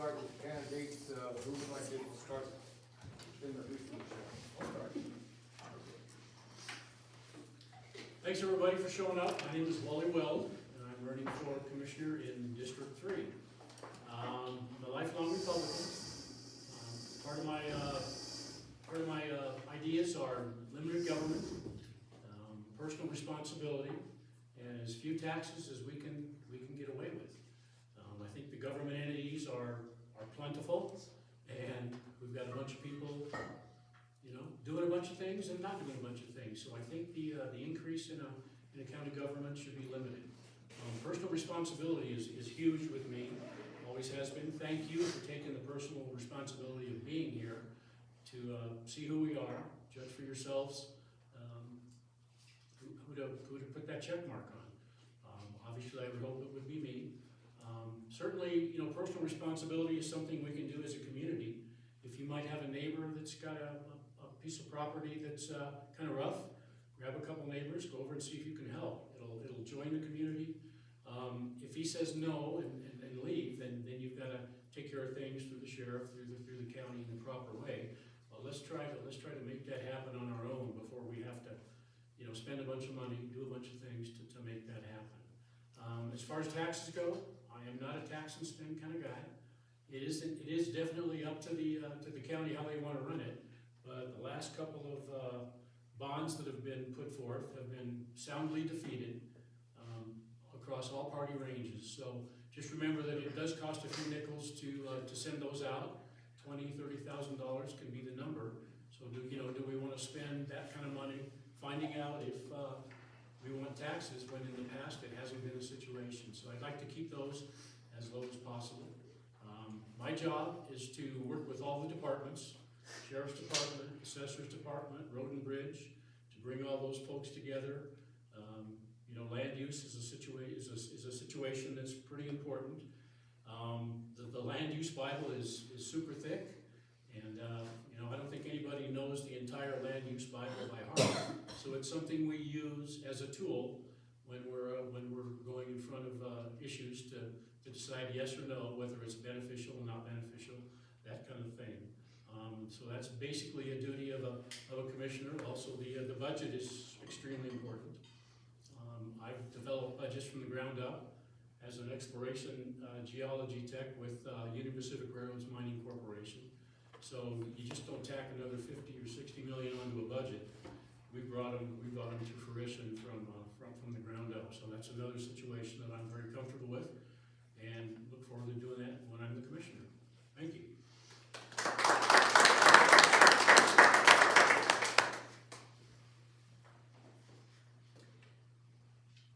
start with the candidates. Who would like to start? Introducing themselves. I'll start. Thanks everybody for showing up. My name is Wally Weld, and I'm running for commissioner in District 3. I'm a lifelong Republican. Part of my ideas are limited government, personal responsibility, and as few taxes as we can get away with. I think the government entities are plentiful, and we've got a bunch of people, doing a bunch of things and not doing a bunch of things. So I think the increase in a county government should be limited. Personal responsibility is huge with me, always has been. Thank you for taking the personal responsibility of being here to see who we are, judge for yourselves who to put that check mark on. Obviously, I would hope it would be me. Certainly, personal responsibility is something we can do as a community. If you might have a neighbor that's got a piece of property that's kind of rough, grab a couple neighbors, go over and see if you can help. It'll join the community. If he says no and leave, then you've got to take care of things through the sheriff, through the county in the proper way. But let's try to make that happen on our own before we have to, spend a bunch of money, do a bunch of things to make that happen. As far as taxes go, I am not a tax and spend kind of guy. It is definitely up to the county how they want to run it. But the last couple of bonds that have been put forth have been soundly defeated across all party ranges. So just remember that it does cost a few nickels to send those out. $20,000, $30,000 can be the number. So do we want to spend that kind of money finding out if we want taxes when in the past it hasn't been a situation? So I'd like to keep those as low as possible. My job is to work with all the departments, Sheriff's Department, Assessor's Department, Road and Bridge, to bring all those folks together. Land use is a situation that's pretty important. The land use Bible is super thick, and I don't think anybody knows the entire land use Bible by heart. So it's something we use as a tool when we're going in front of issues to decide yes or no, whether it's beneficial or not beneficial, that kind of thing. So that's basically a duty of a commissioner. Also, the budget is extremely important. I've developed budgets from the ground up as an exploration geology tech with Union Pacific Railroads Mining Corporation. So you just don't tack another 50 or 60 million onto a budget. We brought them to fruition from the ground up. So that's another situation that I'm very comfortable with, and look forward to doing that when I'm the commissioner. Thank you.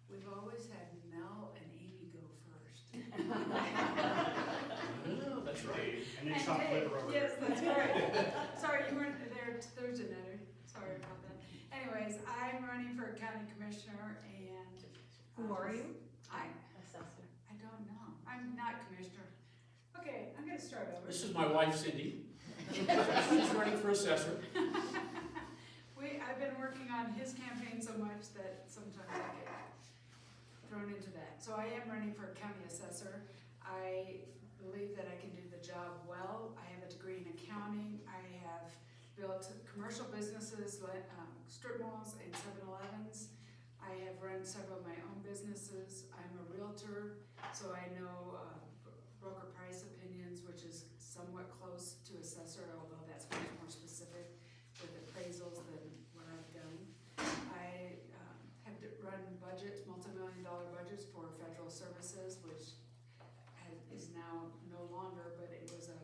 We've always had Mel and Amy go first. Oh, that's right. And then chopped liver over. Yes, that's right. Sorry, you weren't there Thursday night. Sorry about that. Anyways, I'm running for county commissioner, and Who are you? Assessor. I don't know. I'm not commissioner. Okay, I'm gonna start over. This is my wife, Cindy. She's running for assessor. I've been working on his campaign so much that sometimes I get thrown into that. So I am running for county assessor. I believe that I can do the job well. I have a degree in accounting. I have built commercial businesses, strip malls and 7-Elevens. I have run several of my own businesses. I'm a realtor, so I know broker price opinions, which is somewhat close to assessor, although that's much more specific with appraisals than what I've done. I have run budgets, multi-million-dollar budgets for federal services, which is now no longer, but it was a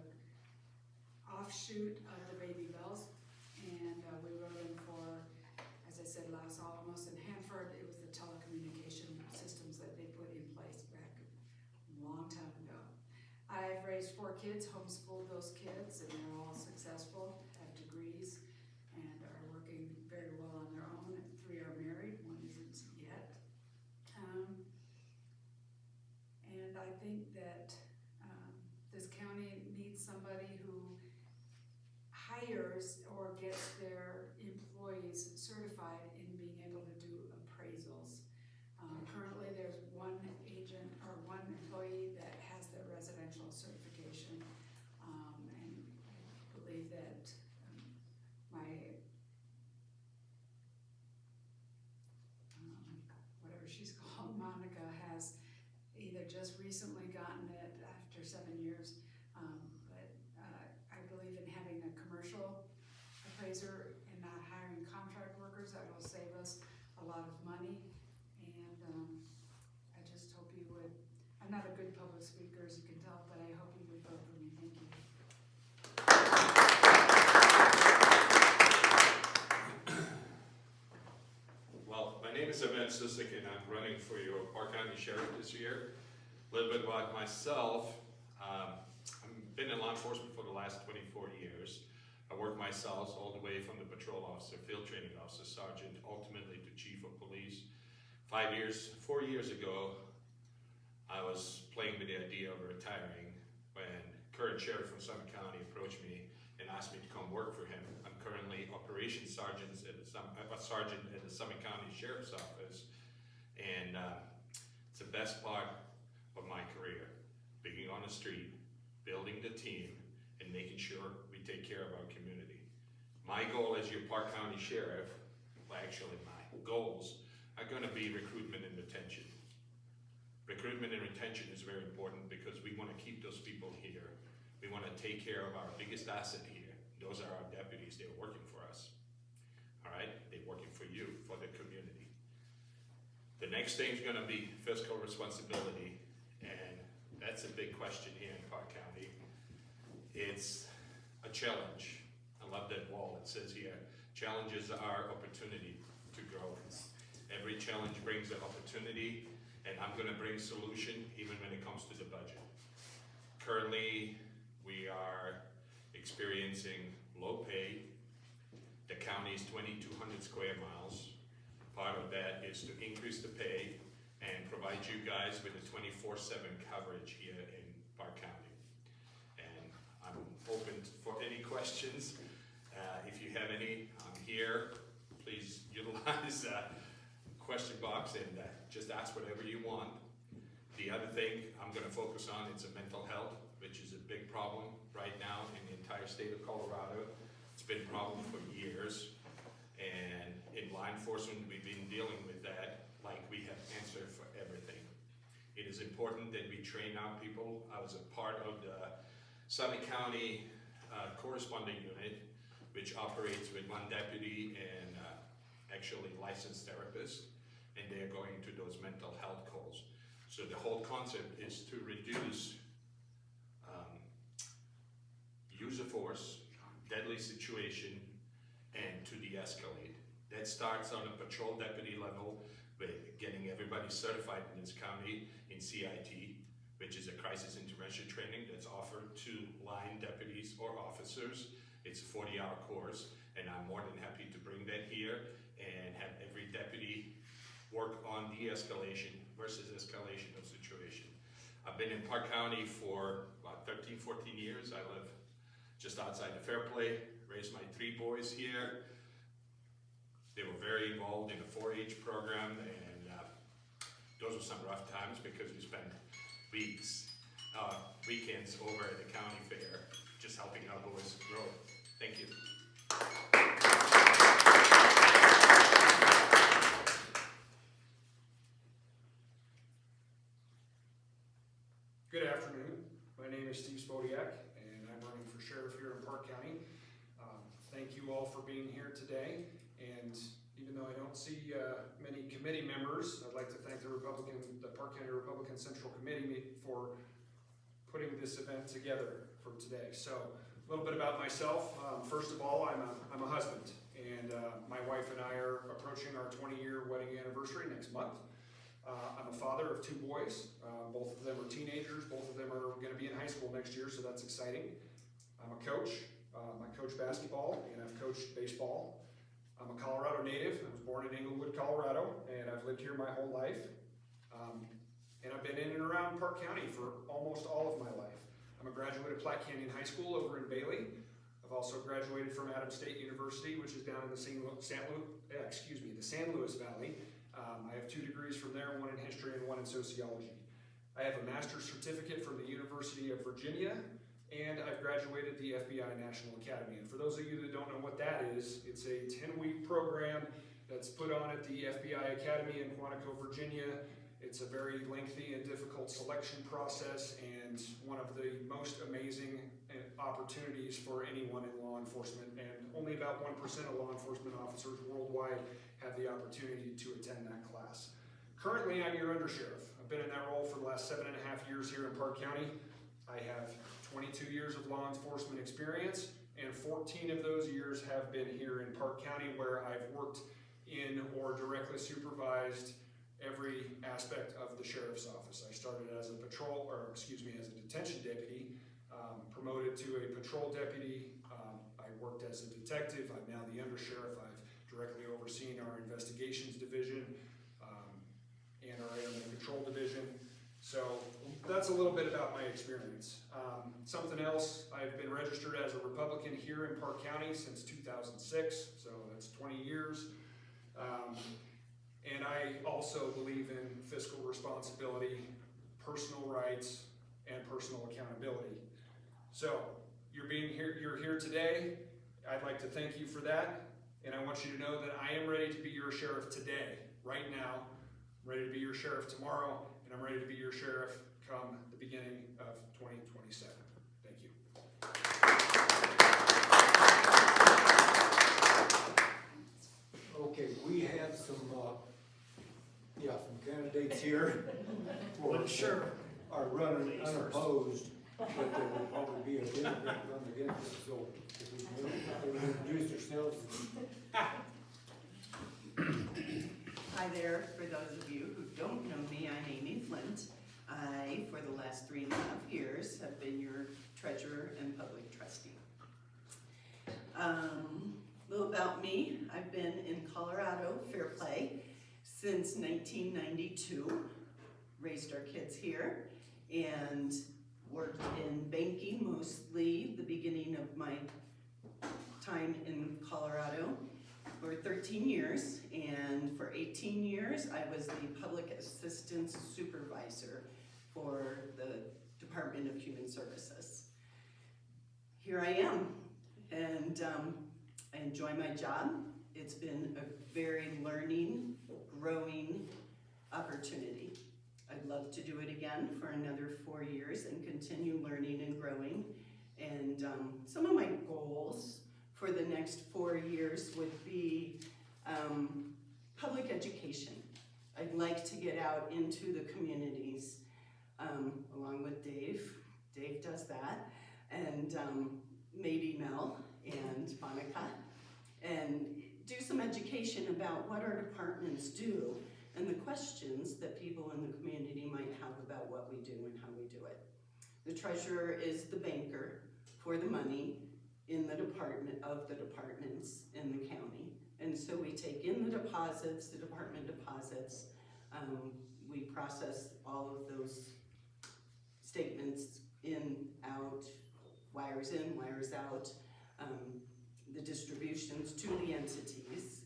offshoot of the Baby Bells, and we wrote them for, as I said last fall, almost in Hanford. It was the telecommunication systems that they put in place back a long time ago. I've raised 4 kids, homeschooled those kids, and they're all successful, have degrees, and are working very well on their own. 3 are married, 1 isn't yet. And I think that this county needs somebody who hires or gets their employees certified in being able to do appraisals. Currently, there's one agent or one employee that has their residential certification, just recently gotten it after 7 years. But I believe in having a commercial appraiser and not hiring contract workers. That will save us a lot of money. And I just hope you would, I'm not a good public speaker, as you can tell, but I hope you would vote for me. Thank you. Well, my name is Emmett Sisek, and I'm running for your Park County Sheriff this year. A little bit about myself. I've been in law enforcement for the last 24 years. I worked myself all the way from the patrol officer, field training officer, sergeant, ultimately to chief of police. 4 years ago, I was playing with the idea of retiring when current sheriff from Summit County approached me and asked me to come work for him. I'm currently operations sergeant at the Summit County Sheriff's Office, and it's the best part of my career, being on the street, building the team, and making sure we take care of our community. My goal as your Park County Sheriff, well, actually my goals, are going to be recruitment and retention. Recruitment and retention is very important because we want to keep those people here. We want to take care of our biggest asset here. Those are our deputies. They're working for us. All right? They're working for you, for the community. The next thing is going to be fiscal responsibility, and that's a big question here in Park County. It's a challenge. I love that wall. It says here, challenges are opportunity to grow. Every challenge brings an opportunity, and I'm going to bring solution even when it comes to the budget. Currently, we are experiencing low pay. The county is 2,200 square miles. Part of that is to increase the pay and provide you guys with a 24/7 coverage here in Park County. And I'm open for any questions. If you have any, I'm here. Please utilize question box and just ask whatever you want. The other thing I'm going to focus on is mental health, which is a big problem right now in the entire state of Colorado. It's been a problem for years, and in law enforcement we've been dealing with that like we have answer for everything. It is important that we train our people. I was a part of the Summit County corresponding unit, which operates with one deputy and actually licensed therapists, and they're going to those mental health calls. So the whole concept is to reduce use of force, deadly situation, and to de-escalate. That starts on a patrol deputy level with getting everybody certified in this county in CIT, which is a crisis intervention training that's offered to line deputies or officers. It's a 40-hour course, and I'm more than happy to bring that here and have every deputy work on de-escalation versus escalation of situation. I've been in Park County for about 13, 14 years. I live just outside of Fairplay, raised my 3 boys here. They were very involved in the 4-H program, and those were some rough times because we spent weekends over at the county fair just helping our boys grow. Thank you. Good afternoon. My name is Steve Spodiak, and I'm running for sheriff here in Park County. Thank you all for being here today. And even though I don't see many committee members, I'd like to thank the Park County Republican Central Committee for putting this event together for today. So a little bit about myself. First of all, I'm a husband, and my wife and I are approaching our 20-year wedding anniversary next month. I'm a father of 2 boys. Both of them are teenagers. Both of them are going to be in high school next year, so that's exciting. I'm a coach. I coach basketball, and I've coached baseball. I'm a Colorado native. I was born in Englewood, Colorado, and I've lived here my whole life. And I've been in and around Park County for almost all of my life. I'm a graduate of Platte Canyon High School over in Bailey. I've also graduated from Adams State University, which is down in the San Luis Valley. I have 2 degrees from there, 1 in history and 1 in sociology. I have a master's certificate from the University of Virginia, and I've graduated the FBI National Academy. And for those of you that don't know what that is, it's a 10-week program that's put on at the FBI Academy in Quantico, Virginia. It's a very lengthy and difficult selection process, and one of the most amazing opportunities for anyone in law enforcement, and only about 1% of law enforcement officers worldwide have the opportunity to attend that class. Currently, I'm your undersheriff. I've been in that role for the last 7.5 years here in Park County. I have 22 years of law enforcement experience, and 14 of those years have been here in Park County, where I've worked in or directly supervised every aspect of the sheriff's office. I started as a as a detention deputy, promoted to a patrol deputy. I worked as a detective. I'm now the undersheriff. I've directly overseen our investigations division and our animal control division. So that's a little bit about my experience. Something else, I've been registered as a Republican here in Park County since 2006, so that's 20 years. And I also believe in fiscal responsibility, personal rights, and personal accountability. So you're here today. I'd like to thank you for that, and I want you to know that I am ready to be your sheriff today, right now. I'm ready to be your sheriff tomorrow, and I'm ready to be your sheriff come the beginning of 2027. Thank you. Okay, we have some candidates here. Well, sure. Are running unopposed, but there will probably be a Democrat run against them, so if we can introduce ourselves. Hi there, for those of you who don't know me, I'm Amy Flint. I, for the last 3.5 years, have been your treasurer and public trustee. A little about me, I've been in Colorado, Fairplay, since 1992, raised our kids here, and worked in banking, mostly the beginning of my time in Colorado, for 13 years, and for 18 years I was the public assistance supervisor for the Department of Human Services. Here I am, and I enjoy my job. It's been a very learning, growing opportunity. I'd love to do it again for another 4 years and continue learning and growing. And some of my goals for the next 4 years would be public education. I'd like to get out into the communities along with Dave. Dave does that, and maybe Mel and Monica, and do some education about what our departments do and the questions that people in the community might have about what we do and how we do it. The treasurer is the banker for the money in the department of the departments in the county. And so we take in the deposits, the department deposits, we process all of those statements in, out, wires in, wires out, the distributions to the entities.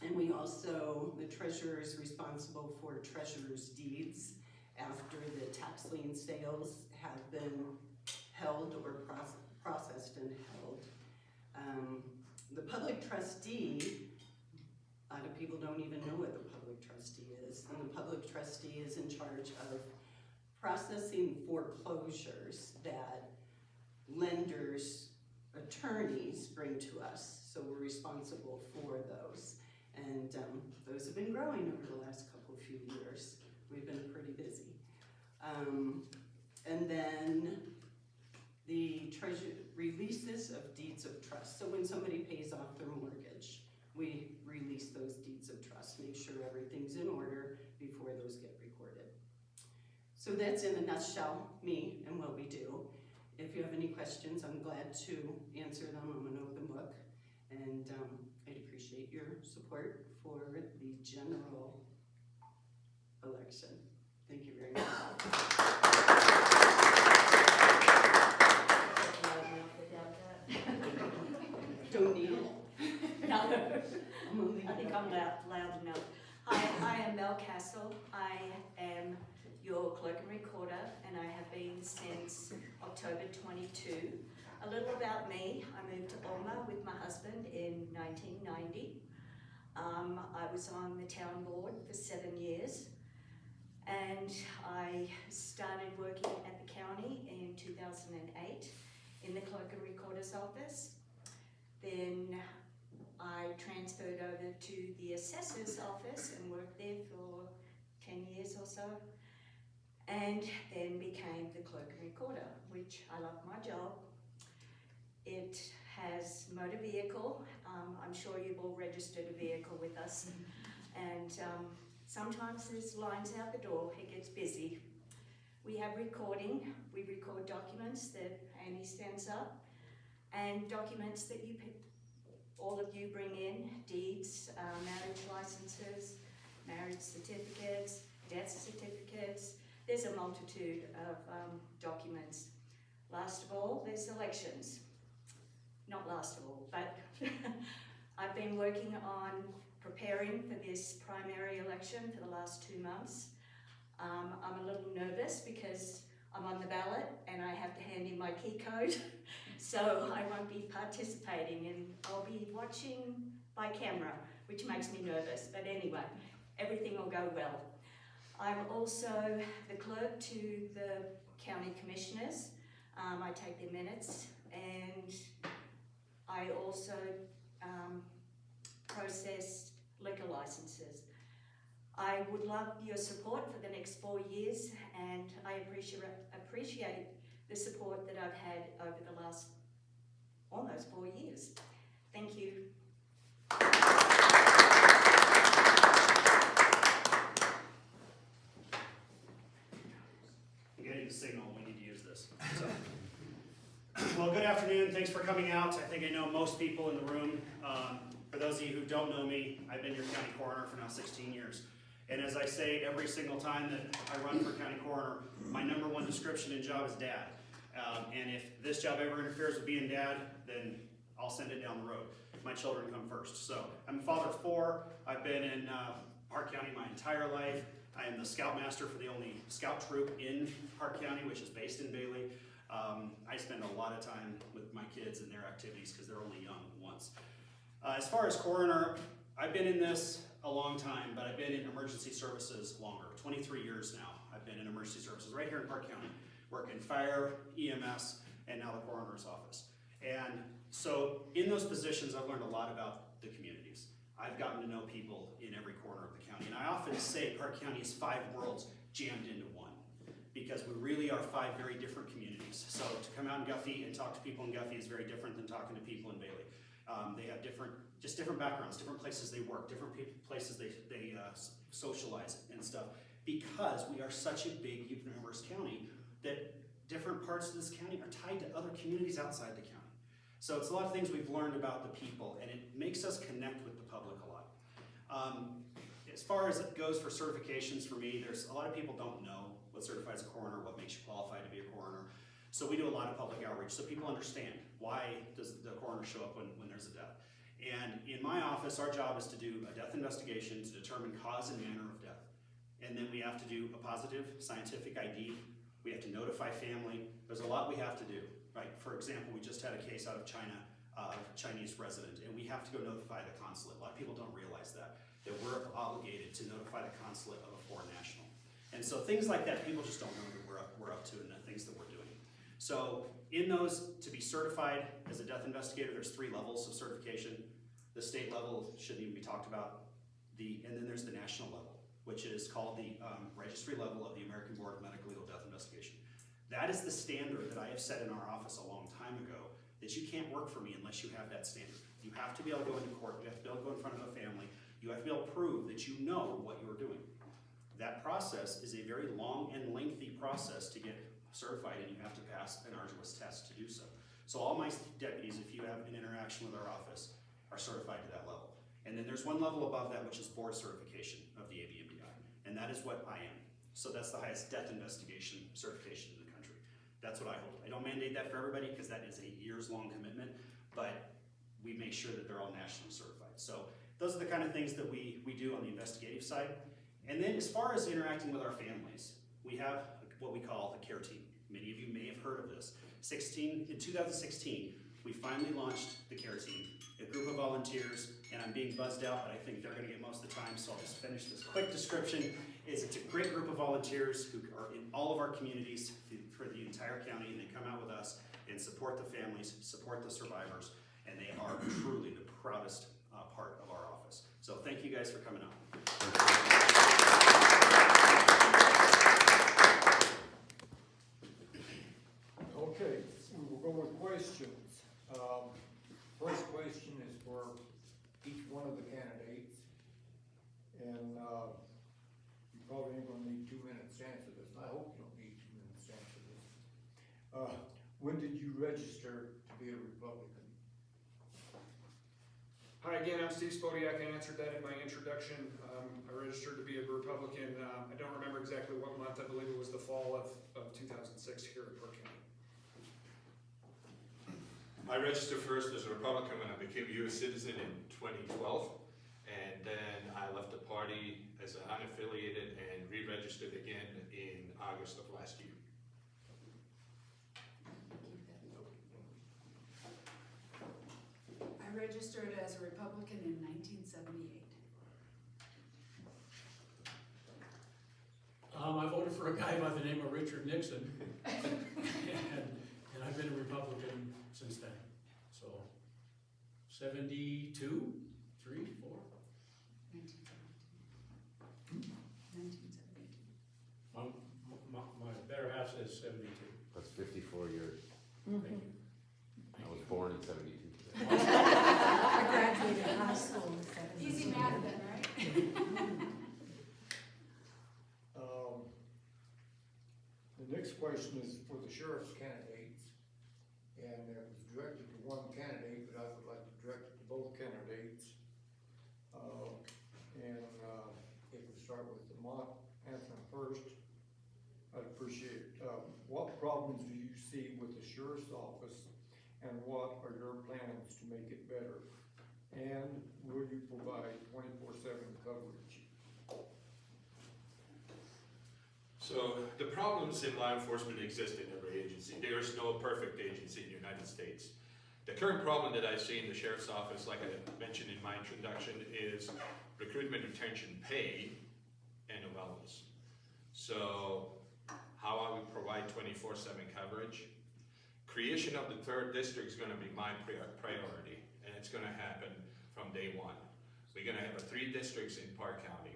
And we also, the treasurer is responsible for treasurer's deeds after the tax lien sales have been held or processed and held. The public trustee, a lot of people don't even know what the public trustee is. And the public trustee is in charge of processing foreclosures that lenders, attorneys bring to us. So we're responsible for those. And those have been growing over the last few years. We've been pretty busy. And then the treasurer releases of deeds of trust. So when somebody pays off their mortgage, we release those deeds of trust, make sure everything's in order before those get recorded. So that's in a nutshell, me and what we do. If you have any questions, I'm glad to answer them. I'm an open book. And I'd appreciate your support for the general election. Thank you very much. Don't need it. No, I'm only I think I'm loud enough. Hi, I am Mel Castle. I am your clerk and recorder, and I have been since October 22. A little about me. I moved to Ulmer with my husband in 1990. I was on the town board for 7 years, and I started working at the county in 2008 in the clerk and recorder's office. Then I transferred over to the assessor's office and worked there for 10 years or so, and then became the clerk and recorder, which I love my job. It has motor vehicle. I'm sure you've all registered a vehicle with us, and sometimes there's lines out the door. It gets busy. We have recording. We record documents that Annie stands up, and documents that all of you bring in: deeds, marriage licenses, marriage certificates, death certificates. There's a multitude of documents. Last of all, there's elections. Not last of all, but I've been working on preparing for this primary election for the last 2 months. I'm a little nervous because I'm on the ballot and I have to hand in my key code, so I won't be participating, and I'll be watching by camera, which makes me nervous, but anyway, everything will go well. I'm also the clerk to the county commissioners. I take their minutes, and I also process liquor licenses. I would love your support for the next 4 years, and I appreciate the support that I've had over the last almost 4 years. Thank you. I'm getting the signal, we need to use this. So. Well, good afternoon, thanks for coming out. I think I know most people in the room. For those of you who don't know me, I've been your county coroner for now 16 years. And as I say every single time that I run for county coroner, my #1 description and job is dad. And if this job ever interferes with being dad, then I'll send it down the road. My children come first. So I'm a father of 4. I've been in Park County my entire life. I am the scoutmaster for the only scout troop in Park County, which is based in Bailey. I spend a lot of time with my kids and their activities because they're only young once. As far as coroner, I've been in this a long time, but I've been in emergency services longer. 23 years now I've been in emergency services right here in Park County, working fire, EMS, and now the coroner's office. And so in those positions, I've learned a lot about the communities. I've gotten to know people in every corner of the county, and I often say Park County is 5 worlds jammed into one, because we really are 5 very different communities. So to come out in Guffey and talk to people in Guffey is very different than talking to people in Bailey. They have different backgrounds, different places they work, different places they socialize and stuff, because we are such a big, numerous county that different parts of this county are tied to other communities outside the county. So it's a lot of things we've learned about the people, and it makes us connect with the public a lot. As far as it goes for certifications for me, there's a lot of people don't know what certifies a coroner, what makes you qualified to be a coroner. So we do a lot of public outreach so people understand why does the coroner show up when there's a death. And in my office, our job is to do a death investigation to determine cause and manner of death. And then we have to do a positive scientific ID. We have to notify family. There's a lot we have to do, right? For example, we just had a case out of China, a Chinese resident, and we have to go notify the consulate. A lot of people don't realize that we're obligated to notify the consulate of a foreign national. And so things like that, people just don't know that we're up to and the things that we're doing. So in those, to be certified as a death investigator, there's 3 levels of certification. The state level shouldn't even be talked about. And then there's the national level, which is called the registry level of the American Board of Medical Legal Death Investigation. That is the standard that I have set in our office a long time ago, that you can't work for me unless you have that standard. You have to be able to go into court, you have to be able to go in front of a family, you have to be able to prove that you know what you're doing. That process is a very long and lengthy process to get certified, and you have to pass an arduous test to do so. So all my deputies, if you have an interaction with our office, are certified to that level. And then there's one level above that, which is board certification of the ABMDI, and that is what I am. So that's the highest death investigation certification in the country. That's what I hold. I don't mandate that for everybody because that is a years-long commitment, but we make sure that they're all nationally certified. So those are the kind of things that we do on the investigative side. And then as far as interacting with our families, we have what we call the care team. Many of you may have heard of this. In 2016, we finally launched the care team, a group of volunteers, and I'm being buzzed out, but I think they're gonna get most of the time, so I'll just finish this quick description. It's a great group of volunteers who are in all of our communities for the entire county, and they come out with us and support the families, support the survivors, and they are truly the proudest part of our office. So thank you guys for coming out. Okay, we will go with questions. First question is for each one of the candidates. And, you probably ain't gonna need 2 minutes to answer this. I hope you don't need 2 minutes to answer this. When did you register to be a Republican? Hi again, I'm Steve Spodiak. I answered that in my introduction. I registered to be a Republican. I don't remember exactly what month. I believe it was the fall of 2006 here in Park County. I registered first as a Republican when I became a U.S. citizen in 2012, and then I left the party as an unaffiliated and re-registered again in August of last year. I registered as a Republican in 1978. I voted for a guy by the name of Richard Nixon, and I've been a Republican since then. So, 72, 3, 4? 1972. My better half says 72. That's 54 years. Thank you. I was born in 72. I graduated high school in 72. Easy math then, right? The next question is for the sheriff's candidates. And it was directed to one candidate, but I would like to direct it to both candidates. If we start with Lamont answering first, I'd appreciate, what problems do you see with the sheriff's office, and what are your plans to make it better? And will you provide 24/7 coverage? So the problems in law enforcement exist in every agency. There is no perfect agency in the United States. The current problem that I see in the sheriff's office, like I mentioned in my introduction, is recruitment, retention, pay, and wellness. So how I would provide 24/7 coverage. Creation of the 3rd district is going to be my priority, and it's going to happen from day one. We're going to have 3 districts in Park County.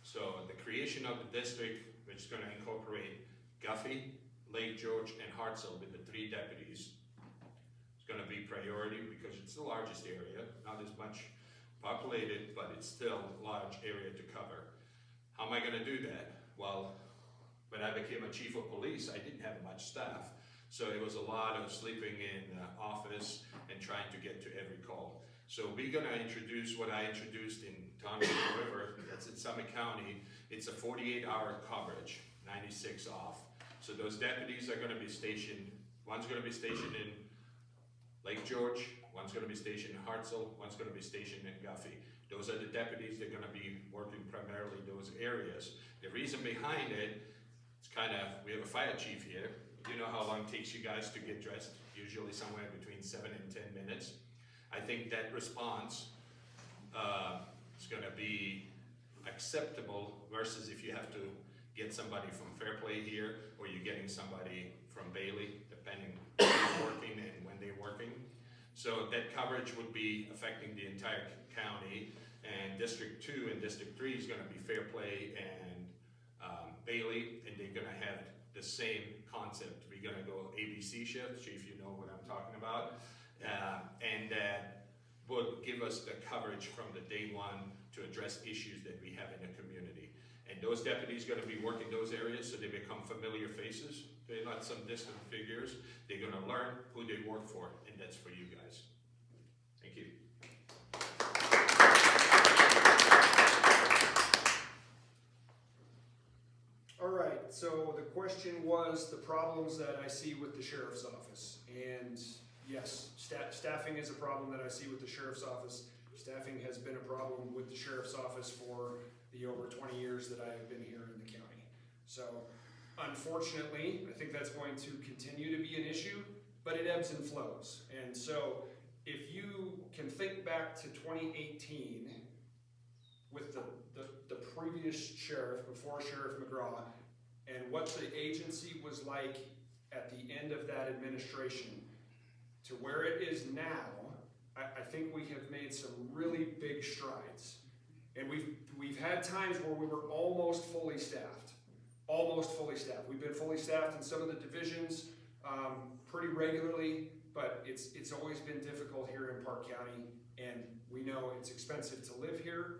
So the creation of the district, which is going to incorporate Guffey, Lake George, and Hartselle with the 3 deputies, is going to be priority because it's the largest area, not as much populated, but it's still a large area to cover. How am I going to do that? Well, when I became a chief of police, I didn't have much staff. So it was a lot of sleeping in the office and trying to get to every call. So we're going to introduce what I introduced in Tonawanda River, that's in Summit County. It's a 48-hour coverage, 96 off. So those deputies are going to be stationed, one's going to be stationed in Lake George, one's going to be stationed in Hartselle, one's going to be stationed in Guffey. Those are the deputies that are going to be working primarily those areas. The reason behind it, it's kind of, we have a fire chief here. You know how long it takes you guys to get dressed? Usually somewhere between 7 and 10 minutes. I think that response is going to be acceptable versus if you have to get somebody from Fairplay here or you're getting somebody from Bailey, depending on who's working and when they're working. So that coverage would be affecting the entire county, and District 2 and District 3 is going to be Fairplay and Bailey, and they're going to have the same concept. We're going to go ABC shift, Chief, you know what I'm talking about, and that would give us the coverage from the day one to address issues that we have in the community. And those deputies are going to be working those areas so they become familiar faces. They're not some distant figures. They're going to learn who they work for, and that's for you guys. Thank you. All right, so the question was the problems that I see with the sheriff's office. And yes, staffing is a problem that I see with the sheriff's office. Staffing has been a problem with the sheriff's office for the over 20 years that I have been here in the county. So unfortunately, I think that's going to continue to be an issue, but it ebbs and flows. And so if you can think back to 2018 with the previous sheriff, before Sheriff McGraw, and what the agency was like at the end of that administration to where it is now, I think we have made some really big strides. And we've had times where we were almost fully staffed. Almost fully staffed. We've been fully staffed in some of the divisions pretty regularly, but it's always been difficult here in Park County, and we know it's expensive to live here,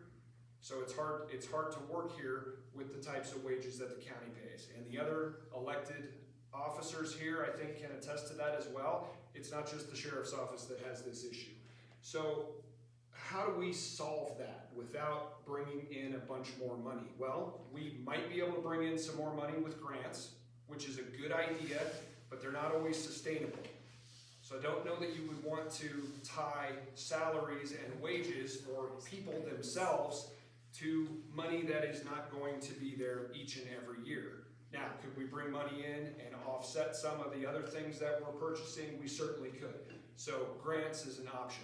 so it's hard to work here with the types of wages that the county pays. And the other elected officers here, I think, can attest to that as well. It's not just the sheriff's office that has this issue. So how do we solve that without bringing in a bunch more money? Well, we might be able to bring in some more money with grants, which is a good idea, but they're not always sustainable. So I don't know that you would want to tie salaries and wages for people themselves to money that is not going to be there each and every year. Now, could we bring money in and offset some of the other things that we're purchasing? We certainly could. So grants is an option.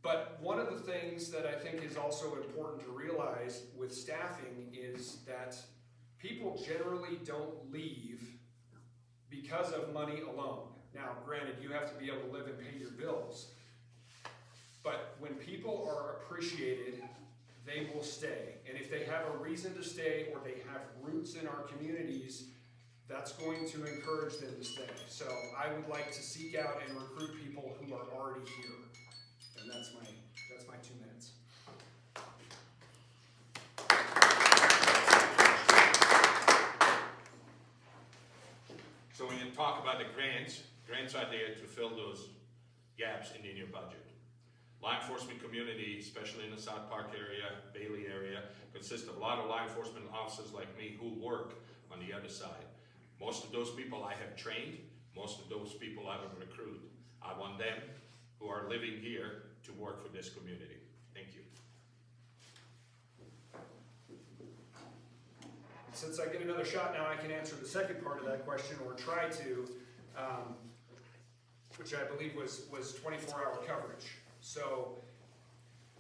But one of the things that I think is also important to realize with staffing is that people generally don't leave because of money alone. Now, granted, you have to be able to live and pay your bills, but when people are appreciated, they will stay. And if they have a reason to stay or they have roots in our communities, that's going to encourage them to stay. So I would like to seek out and recruit people who are already here. And that's my 2 minutes. So when you talk about the grants are there to fill those gaps in your budget. Law enforcement community, especially in the South Park area, Bailey area, consists of a lot of law enforcement officers like me who work on the other side. Most of those people I have trained, most of those people I would recruit. I want them who are living here to work for this community. Thank you. Since I get another shot now, I can answer the second part of that question, or try to, which I believe was 24-hour coverage. So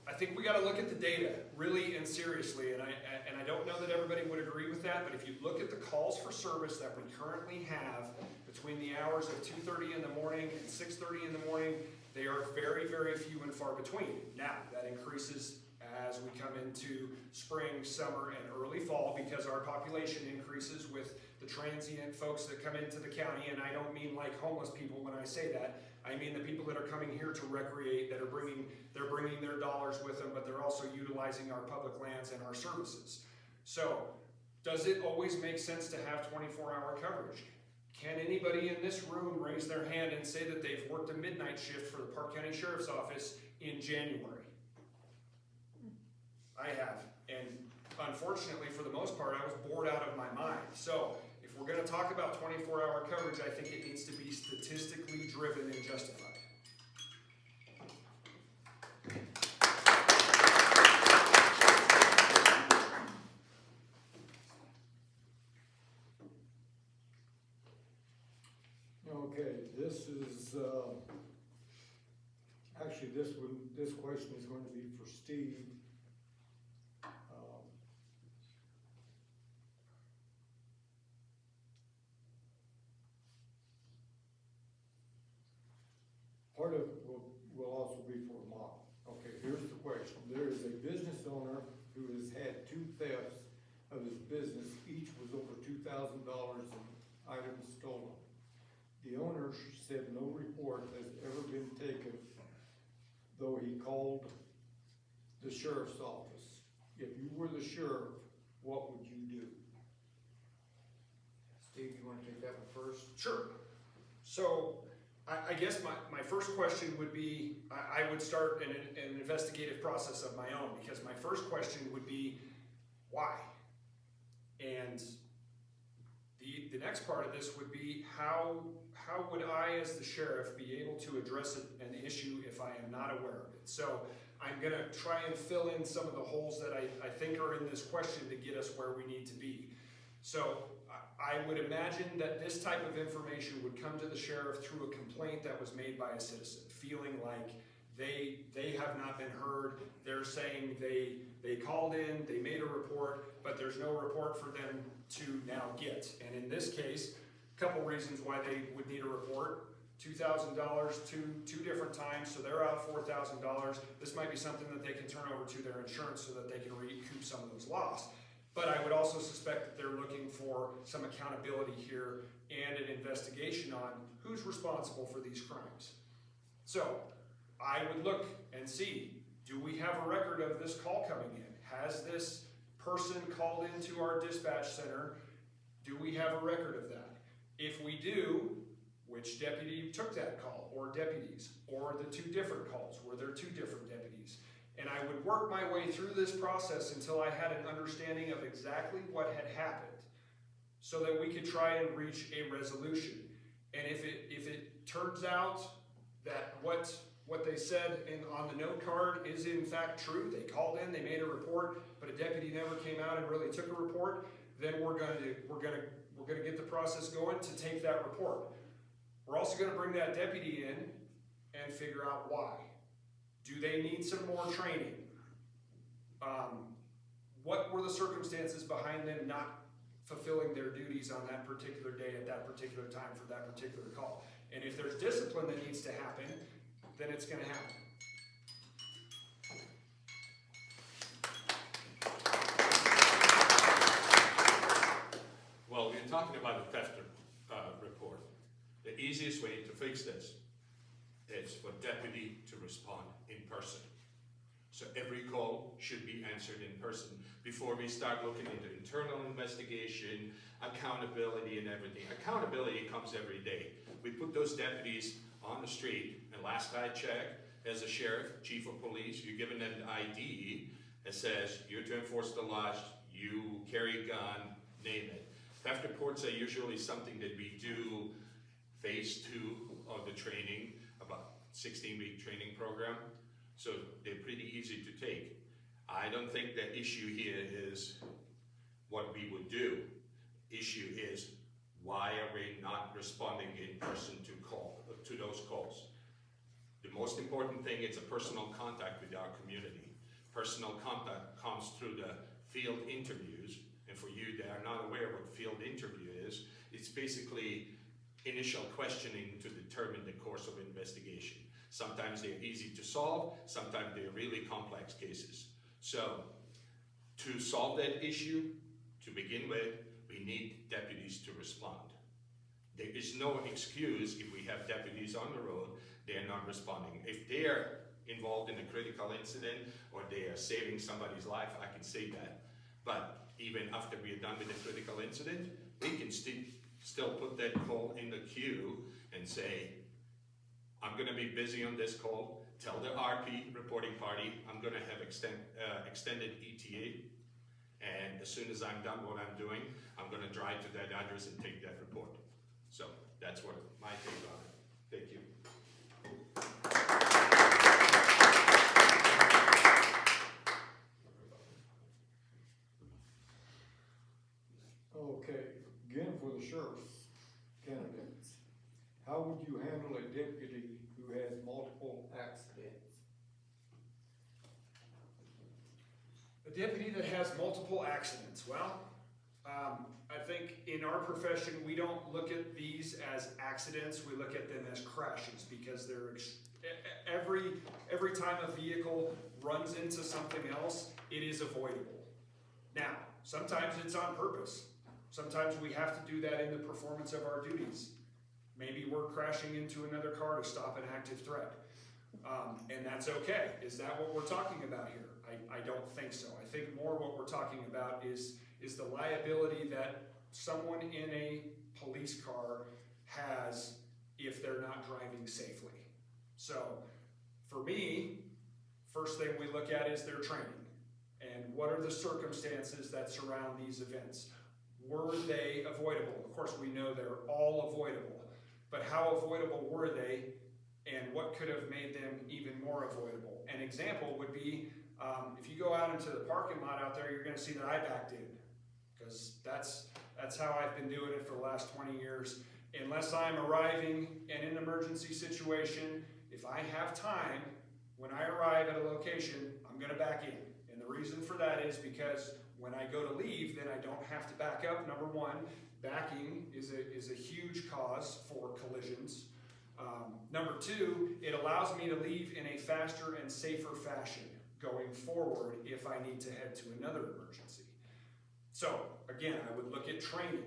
I think we got to look at the data really and seriously, and I don't know that everybody would agree with that, but if you look at the calls for service that we currently have between the hours of 2:30 in the morning and 6:30 in the morning, they are very, very few and far between. Now, that increases as we come into spring, summer, and early fall because our population increases with the transient folks that come into the county, and I don't mean like homeless people when I say that. I mean the people that are coming here to recreate, they're bringing their dollars with them, but they're also utilizing our public lands and our services. So, does it always make sense to have 24-hour coverage? Can anybody in this room raise their hand and say that they've worked a midnight shift for the Park County Sheriff's Office in January? I have, and unfortunately for the most part, I was bored out of my mind. So, if we're going to talk about 24-hour coverage, I think it needs to be statistically driven and justified. Okay, this is, actually this question is going to be for Steve. Part of it will also be for Mark. Okay, here's the question. There is a business owner who has had 2 thefts of his business. Each was over $2,000 in items stolen. The owner said no report has ever been taken, though he called the sheriff's office. If you were the sheriff, what would you do? Steve, you want to take that one first? Sure. So, I guess my first question would be, I would start an investigative process of my own, because my first question would be, why? And the next part of this would be, how would I as the sheriff be able to address an issue if I am not aware of it? So I'm going to try and fill in some of the holes that I think are in this question to get us where we need to be. So I would imagine that this type of information would come to the sheriff through a complaint that was made by a citizen, feeling like they have not been heard. They're saying they called in, they made a report, but there's no report for them to now get. And in this case, a couple reasons why they would need a report. $2,000 two different times, so they're out $4,000. This might be something that they can turn over to their insurance so that they can recoup some of those lost. But I would also suspect that they're looking for some accountability here and an investigation on who's responsible for these crimes. So I would look and see, do we have a record of this call coming in? Has this person called into our dispatch center? Do we have a record of that? If we do, which deputy took that call, or deputies, or the two different calls? Were there two different deputies? And I would work my way through this process until I had an understanding of exactly what had happened, so that we could try and reach a resolution. And if it turns out that what they said on the note card is in fact true, they called in, they made a report, but a deputy never came out and really took a report, then we're gonna get the process going to take that report. We're also gonna bring that deputy in and figure out why. Do they need some more training? What were the circumstances behind them not fulfilling their duties on that particular day at that particular time for that particular call? And if there's discipline that needs to happen, then it's gonna happen. Well, we're talking about the theft report. The easiest way to fix this is for deputy to respond in person. So every call should be answered in person before we start looking into internal investigation, accountability and everything. Accountability comes every day. We put those deputies on the street, and last I checked, as a sheriff, chief of police, you're giving them an ID that says you're to enforce the laws, you carry a gun, name it. Theft reports are usually something that we do phase 2 of the training, about 16-week training program. So they're pretty easy to take. I don't think the issue here is what we would do. Issue is why are we not responding in person to those calls? The most important thing is a personal contact with our community. Personal contact comes through the field interviews. And for you that are not aware what field interview is, it's basically initial questioning to determine the course of investigation. Sometimes they're easy to solve, sometimes they're really complex cases. So to solve that issue, to begin with, we need deputies to respond. There is no excuse if we have deputies on the road, they're not responding. If they're involved in a critical incident or they are saving somebody's life, I can say that. But even after we are done with the critical incident, we can still put that call in the queue and say, I'm gonna be busy on this call, tell the RP, reporting party, I'm gonna have extended ETA, and as soon as I'm done what I'm doing, I'm gonna drive to that address and take that report. So that's what my take on it. Thank you. Okay, again for the sheriff's candidates, how would you handle a deputy who has multiple accidents? A deputy that has multiple accidents, well, I think in our profession, we don't look at these as accidents, we look at them as crashes, because they're every time a vehicle runs into something else, it is avoidable. Now, sometimes it's on purpose. Sometimes we have to do that in the performance of our duties. Maybe we're crashing into another car to stop an active threat. And that's okay. Is that what we're talking about here? I don't think so. I think more what we're talking about is the liability that someone in a police car has if they're not driving safely. So for me, first thing we look at is their training. And what are the circumstances that surround these events? Were they avoidable? Of course, we know they're all avoidable, but how avoidable were they, and what could have made them even more avoidable? An example would be, if you go out into the parking lot out there, you're gonna see that I backed in, because that's That's how I've been doing it for the last 20 years. Unless I'm arriving in an emergency situation, if I have time, when I arrive at a location, I'm gonna back in. And the reason for that is because when I go to leave, then I don't have to back up. Number one, backing is a huge cause for collisions. Number two, it allows me to leave in a faster and safer fashion going forward if I need to head to another emergency. So again, I would look at training.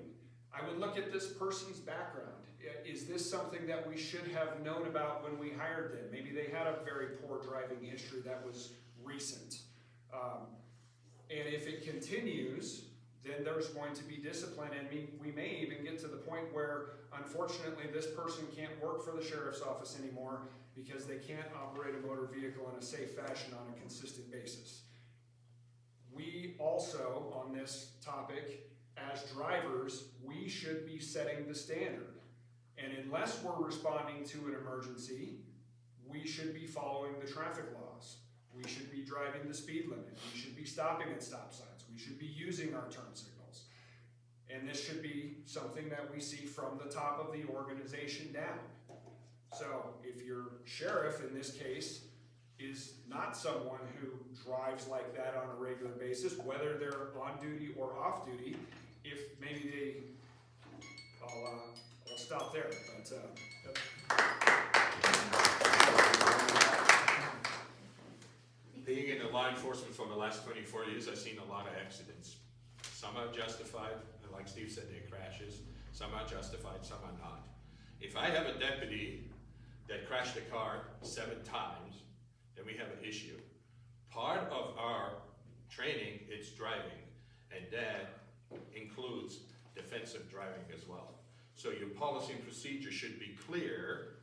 I would look at this person's background. Is this something that we should have known about when we hired them? Maybe they had a very poor driving history that was recent. And if it continues, then there's going to be discipline, and we may even get to the point where, unfortunately, this person can't work for the sheriff's office anymore because they can't operate a motor vehicle in a safe fashion on a consistent basis. We also, on this topic, as drivers, we should be setting the standard. And unless we're responding to an emergency, we should be following the traffic laws. We should be driving the speed limit. We should be stopping at stop signs. We should be using our turn signals. And this should be something that we see from the top of the organization down. So if your sheriff, in this case, is not someone who drives like that on a regular basis, whether they're on duty or off duty, if maybe they, I'll stop there. But, Being in law enforcement for the last 24 years, I've seen a lot of accidents. Some are justified, and like Steve said, they're crashes. Some are justified, some are not. If I have a deputy that crashed a car 7 times, then we have an issue. Part of our training is driving, and that includes defensive driving as well. So your policy and procedure should be clear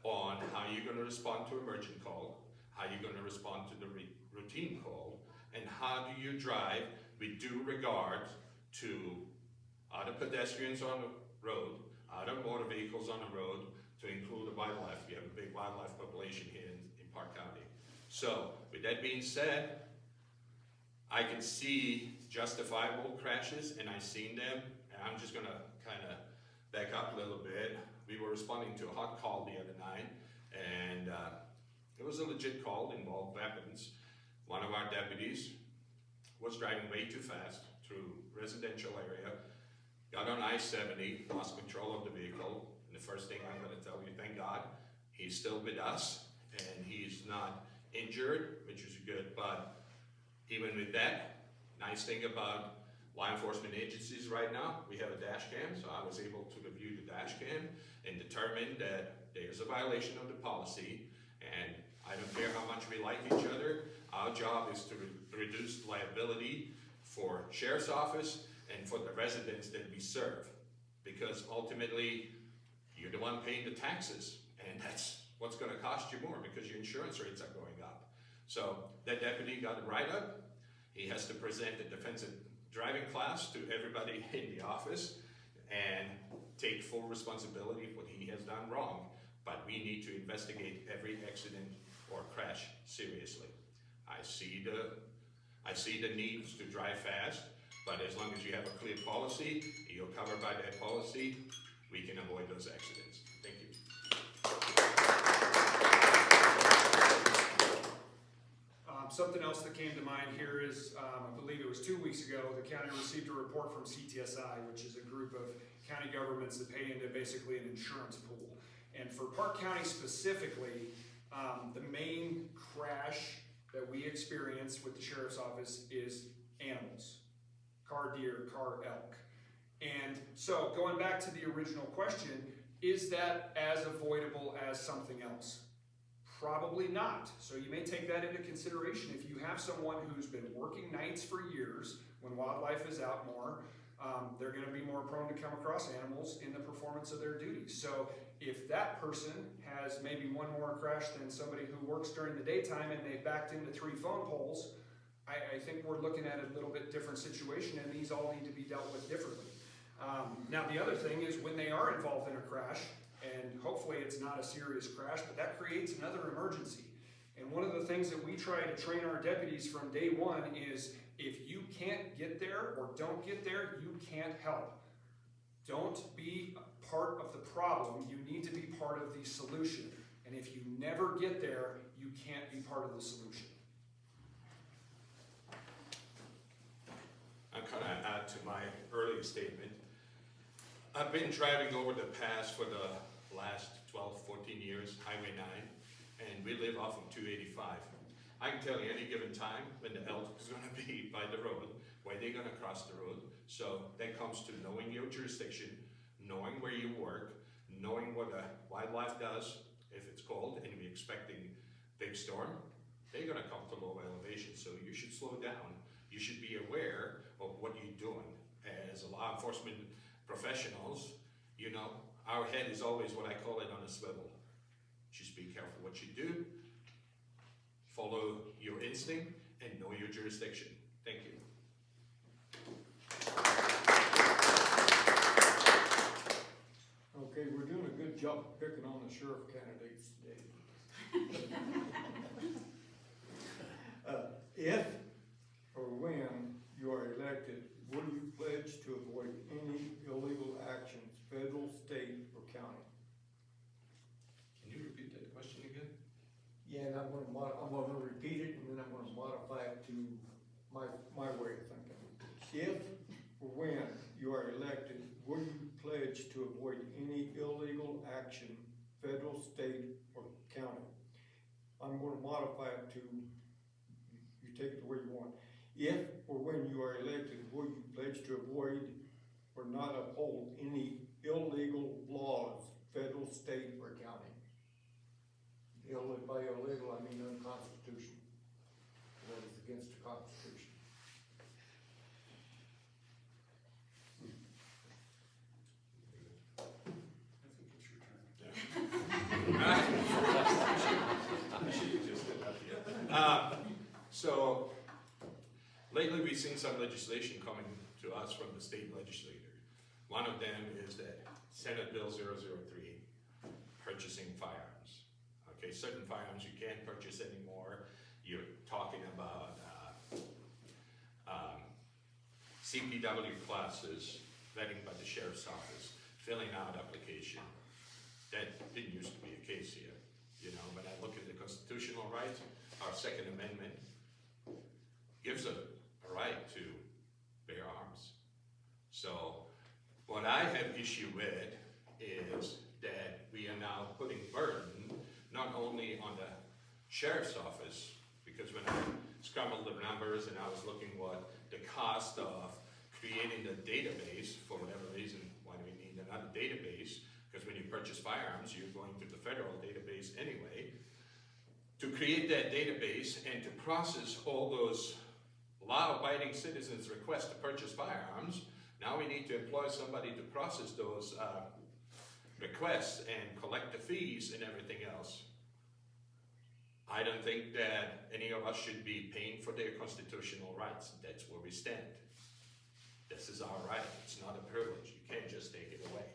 on how you're going to respond to emergent call, how you're going to respond to the routine call, and how do you drive with due regard to other pedestrians on the road, other motor vehicles on the road, to include the wildlife. We have a big wildlife population here in Park County. So, with that being said, I can see justifiable crashes, and I've seen them, and I'm just gonna kind of back up a little bit. We were responding to a hot call the other night, and it was a legit call, involved weapons. One of our deputies was driving way too fast through residential area, got on I-70, lost control of the vehicle, and the first thing I'm gonna tell you, thank God, he's still with us, and he's not injured, which is good, but even with that, nice thing about law enforcement agencies right now, we have a dash cam, so I was able to review the dash cam and determine that there's a violation of the policy, and I don't care how much we like each other, our job is to reduce liability for sheriff's office and for the residents that we serve, because ultimately, you're the one paying the taxes, and that's what's gonna cost you more because your insurance rates are going up. So that deputy got a write-up. He has to present a defensive driving class to everybody in the office and take full responsibility for what he has done wrong. But we need to investigate every accident or crash seriously. I see the needs to drive fast, but as long as you have a clear policy, you're covered by that policy, we can avoid those accidents. Thank you. Something else that came to mind here is, I believe it was 2 weeks ago, the county received a report from CTSI, which is a group of county governments that pay into basically an insurance pool. And for Park County specifically, the main crash that we experience with the sheriff's office is animals, car deer, car elk. And so going back to the original question, is that as avoidable as something else? Probably not. So you may take that into consideration. If you have someone who's been working nights for years, when wildlife is out more, they're going to be more prone to come across animals in the performance of their duties. So if that person has maybe one more crash than somebody who works during the daytime and they backed into 3 phone poles, I think we're looking at a little bit different situation, and these all need to be dealt with differently. Now the other thing is when they are involved in a crash, and hopefully it's not a serious crash, but that creates another emergency. And one of the things that we try to train our deputies from day one is if you can't get there or don't get there, you can't help. Don't be part of the problem, you need to be part of the solution. And if you never get there, you can't be part of the solution. I'm kind of add to my earlier statement. I've been driving over the pass for the last 12, 14 years, Highway 9, and we live off of 285. I can tell you any given time when the elk is going to be by the road, when they're going to cross the road. So that comes to knowing your jurisdiction, knowing where you work, knowing what the wildlife does if it's cold and we're expecting big storm. They're going to come to low elevation, so you should slow down. You should be aware of what you're doing. As a law enforcement professionals, you know, our head is always what I call it on a swivel. Just be careful what you do, follow your instinct, and know your jurisdiction. Thank you. Okay, we're doing a good job picking on the sheriff candidates today. If or when you are elected, will you pledge to avoid any illegal actions, federal, state, or county? Can you repeat that question again? Yeah, and I'm gonna repeat it, and then I'm gonna modify it to my way of thinking. If or when you are elected, will you pledge to avoid any illegal action, federal, state, or county? I'm gonna modify it to, you take it the way you want. If or when you are elected, will you pledge to avoid or not uphold any illegal laws, federal, state, or county? By illegal, I mean unconstitutional. That is against the Constitution. So, lately we've seen some legislation coming to us from the state legislator. One of them is that Senate Bill 003, purchasing firearms. Okay, certain firearms you can't purchase anymore. You're talking about CPW classes, vetting by the sheriff's office, filling out application. That didn't used to be a case here, you know, but I look at the constitutional rights, our Second Amendment gives a right to bear arms. So what I have issue with is that we are now putting burden not only on the sheriff's office, because when I scrambled the numbers and I was looking what the cost of creating the database, for whatever reason, why do we need another database? Because when you purchase firearms, you're going to the federal database anyway. To create that database and to process all those law-abiding citizens' requests to purchase firearms, now we need to employ somebody to process those requests and collect the fees and everything else. I don't think that any of us should be paying for their constitutional rights. That's where we stand. This is our right. It's not a privilege. You can't just take it away.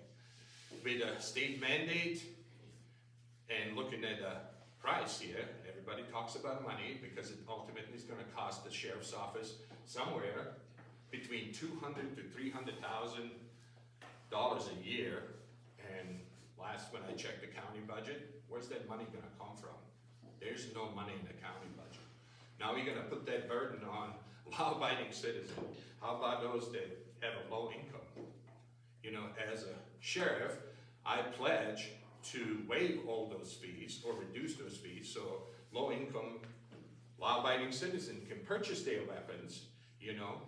With a state mandate and looking at the price here, everybody talks about money because it ultimately is going to cost the sheriff's office somewhere between $200,000 to $300,000 a year. And last when I checked the county budget, where's that money going to come from? There's no money in the county budget. Now you're going to put that burden on law-abiding citizens. How about those that have a low income? You know, as a sheriff, I pledge to waive all those fees or reduce those fees so low-income, law-abiding citizens can purchase their weapons, you know,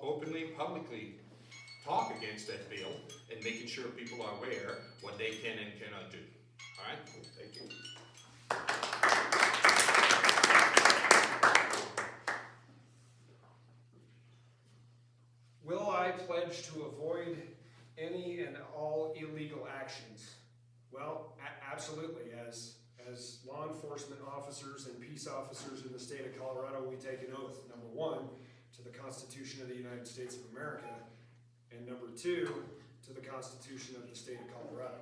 openly and publicly talk against that bill and making sure people are aware what they can and cannot do. All right? Thank you. Will I pledge to avoid any and all illegal actions? Well, absolutely. As law enforcement officers and peace officers in the state of Colorado, we take an oath. Number one, to the Constitution of the United States of America, and number two, to the Constitution of the state of Colorado.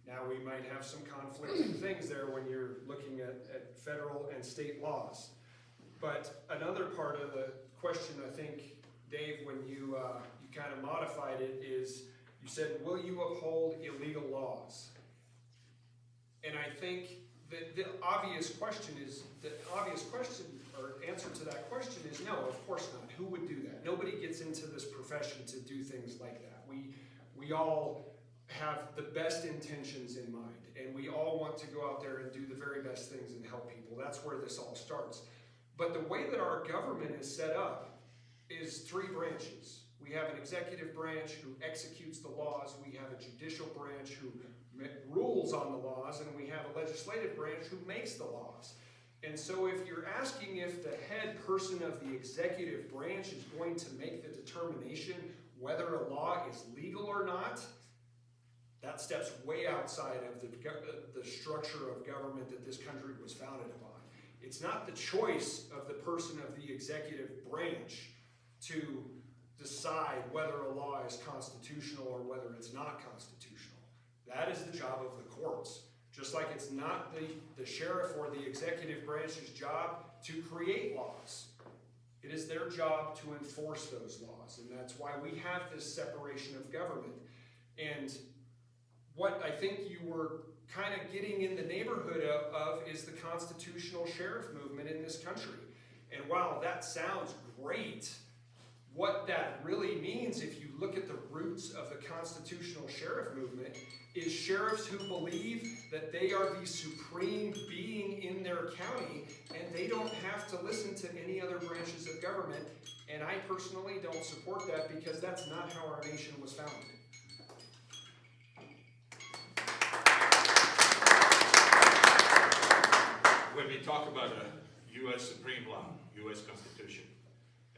Now, we might have some conflicting things there when you're looking at federal and state laws. But another part of the question, I think, Dave, when you kind of modified it, is you said, will you uphold illegal laws? And I think that the obvious question or answer to that question is no, of course not. Who would do that? Nobody gets into this profession to do things like that. We all have the best intentions in mind, and we all want to go out there and do the very best things and help people. That's where this all starts. But the way that our government is set up is 3 branches. We have an executive branch who executes the laws, we have a judicial branch who rules on the laws, and we have a legislative branch who makes the laws. And so if you're asking if the head person of the executive branch is going to make the determination whether a law is legal or not, that steps way outside of the structure of government that this country was founded upon. It's not the choice of the person of the executive branch to decide whether a law is constitutional or whether it's not constitutional. That is the job of the courts. Just like it's not the sheriff or the executive branch's job to create laws. It is their job to enforce those laws, and that's why we have this separation of government. And what I think you were kind of getting in the neighborhood of is the constitutional sheriff movement in this country. And while that sounds great, what that really means, if you look at the roots of the constitutional sheriff movement, is sheriffs who believe that they are the supreme being in their county and they don't have to listen to any other branches of government. And I personally don't support that because that's not how our nation was founded. When we talk about a U.S. Supreme Law, U.S. Constitution,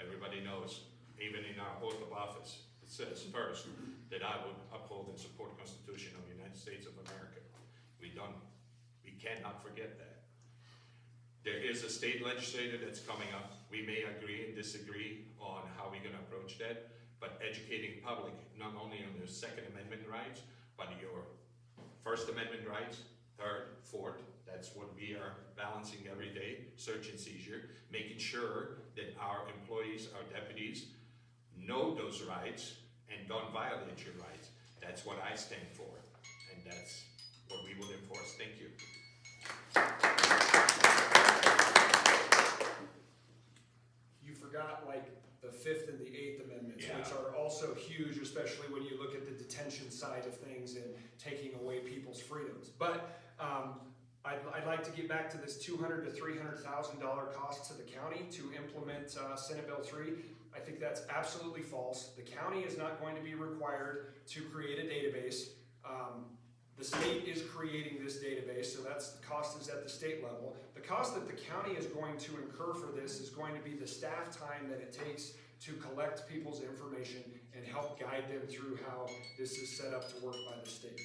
everybody knows, even in our oath of office, it says first that I would uphold and support the Constitution of the United States of America. We cannot forget that. There is a state legislature that's coming up. We may agree and disagree on how we're going to approach that, but educating public not only on their Second Amendment rights, but your First Amendment rights, Third, Fourth, that's what we are balancing every day, search and seizure, making sure that our employees, our deputies, know those rights and don't violate your rights. That's what I stand for, and that's what we will enforce. Thank you. You forgot like the 5th and the 8th Amendments, Yeah. which are also huge, especially when you look at the detention side of things and taking away people's freedoms. But I'd like to get back to this $200,000 to $300,000 cost to the county to implement Senate Bill 3. I think that's absolutely false. The county is not going to be required to create a database. The state is creating this database, so the cost is at the state level. The cost that the county is going to incur for this is going to be the staff time that it takes to collect people's information and help guide them through how this is set up to work by the state.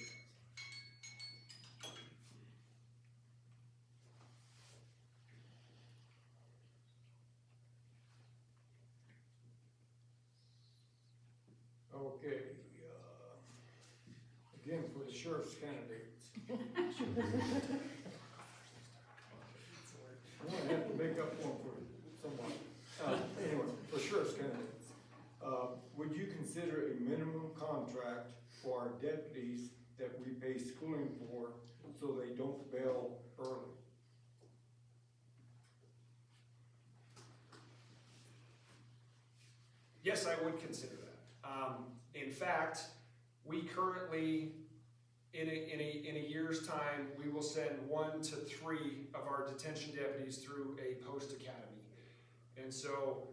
Okay, again, for the sheriff's candidates. I'm gonna have to make up one for someone. Anyway, for sheriff's candidates, would you consider a minimum contract for our deputies that we pay schooling for so they don't bail early? Yes, I would consider that. In fact, we currently, in a year's time, we will send 1 to 3 of our detention deputies through a post academy. And so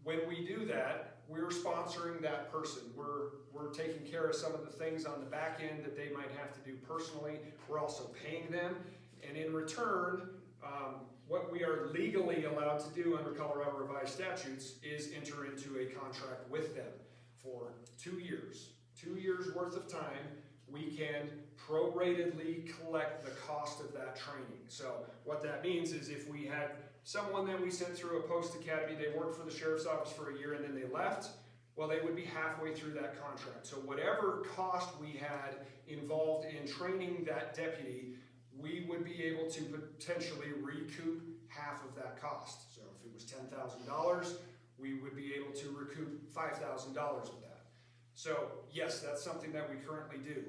when we do that, we're sponsoring that person. We're taking care of some of the things on the back end that they might have to do personally. We're also paying them. And in return, what we are legally allowed to do under Colorado revised statutes is enter into a contract with them for 2 years. 2 years worth of time, we can proratedly collect the cost of that training. So what that means is if we had someone that we sent through a post academy, they worked for the sheriff's office for a year and then they left, well, they would be halfway through that contract. So whatever cost we had involved in training that deputy, we would be able to potentially recoup half of that cost. So If it was $10,000, we would be able to recoup $5,000 of that. So yes, that's something that we currently do.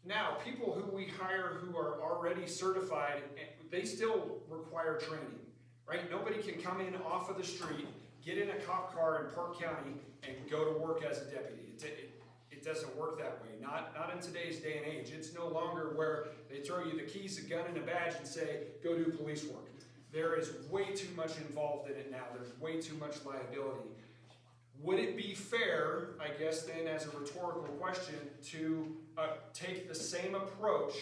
Now, people who we hire who are already certified, they still require training, right? Nobody can come in off of the street, get in a cop car in Park County, and go to work as a deputy. It doesn't work that way. Not in today's day and age. It's no longer where they throw you the keys, a gun, and a badge and say, go do police work. There is way too much involved in it now. There's way too much liability. Would it be fair, I guess then as a rhetorical question, to take the same approach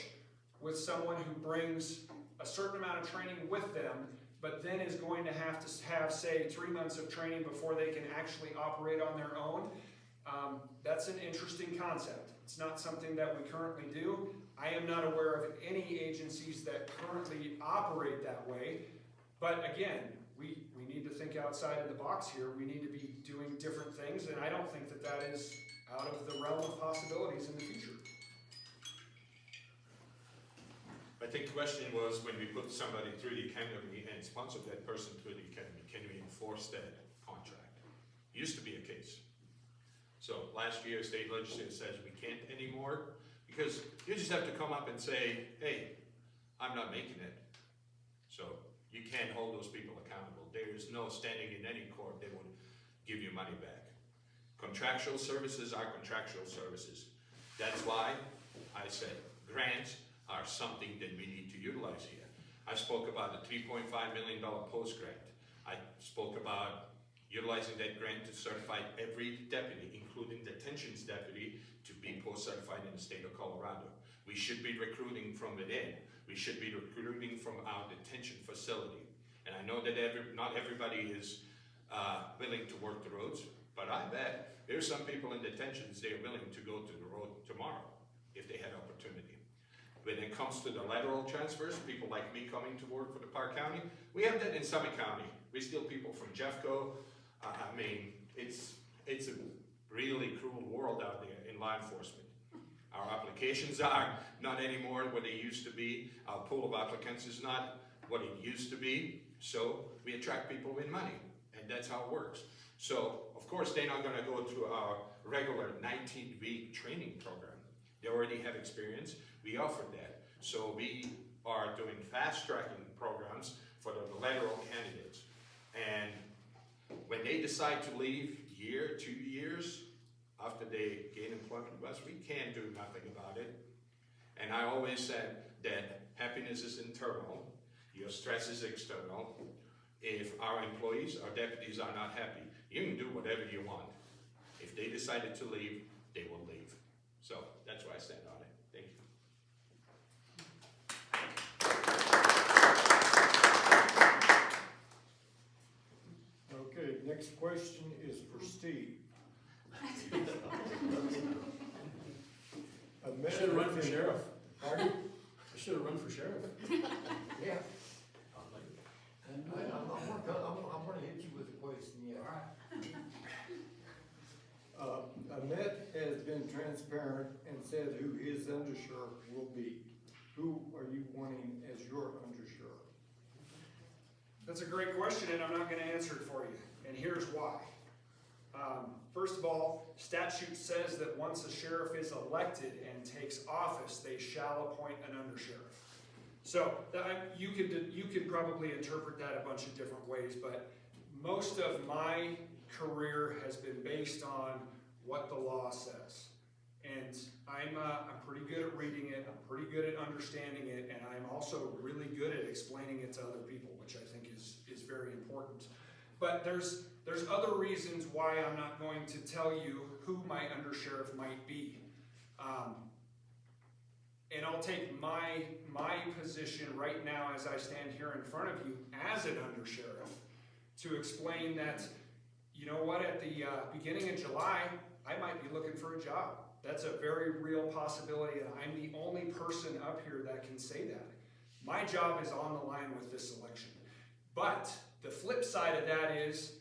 with someone who brings a certain amount of training with them, but then is going to have, say, 3 months of training before they can actually operate on their own? That's an interesting concept. It's not something that we currently do. I am not aware of any agencies that currently operate that way. But again, we need to think outside of the box here. We need to be doing different things, and I don't think that that is out of the realm of possibilities in the future. I think the question was, when we put somebody through the academy and sponsor that person through the academy, can we enforce that contract? Used to be a case. So last year, state legislature says we can't anymore, because you just have to come up and say, hey, I'm not making it. So you can't hold those people accountable. There is no standing in any court that would give you money back. Contractual services are contractual services. That's why I said grants are something that we need to utilize here. I spoke about the $3.5 million post grant. I spoke about utilizing that grant to certify every deputy, including detentions deputy, to be post-certified in the state of Colorado. We should be recruiting from within. We should be recruiting from our detention facility. And I know that not everybody is willing to work the roads, but I bet there's some people in detentions, they're willing to go to the road tomorrow if they had opportunity. When it comes to the lateral transfers, people like me coming to work for the Park County, we have that in Summit County. We steal people from Jeffco. I mean, it's a really cruel world out there in law enforcement. Our applications are not anymore what they used to be. Our pool of applicants is not what it used to be. So we attract people with money, and that's how it works. So, of course, they're not going to go through our regular 19-week training program. They already have experience. We offer that. So we are doing fast-tracking programs for the lateral candidates. And when they decide to leave year, 2 years, after they gain employment with us, we can't do nothing about it. And I always said that happiness is internal, your stress is external. If our employees, our deputies are not happy, you can do whatever you want. If they decided to leave, they will leave. So that's why I stand on it. Thank you. Okay, next question is for Steve. I should have run for sheriff. Pardon? I should have run for sheriff. Yeah. And I'm gonna hit you with a question, yeah. Ahmet has been transparent and said who his undersheriff will be. Who are you wanting as your undersheriff? That's a great question, and I'm not going to answer it for you, and here's why. First of all, statute says that once a sheriff is elected and takes office, they shall appoint an undersheriff. So you could probably interpret that a bunch of different ways, but most of my career has been based on what the law says. And I'm pretty good at reading it, I'm pretty good at understanding it, and I'm also really good at explaining it to other people, which I think is very important. But there's other reasons why I'm not going to tell you who my undersheriff might be. And I'll take my position right now as I stand here in front of you as an undersheriff to explain that, you know what, at the beginning of July, I might be looking for a job. That's a very real possibility, and I'm the only person up here that can say that. My job is on the line with this election. But the flip side of that is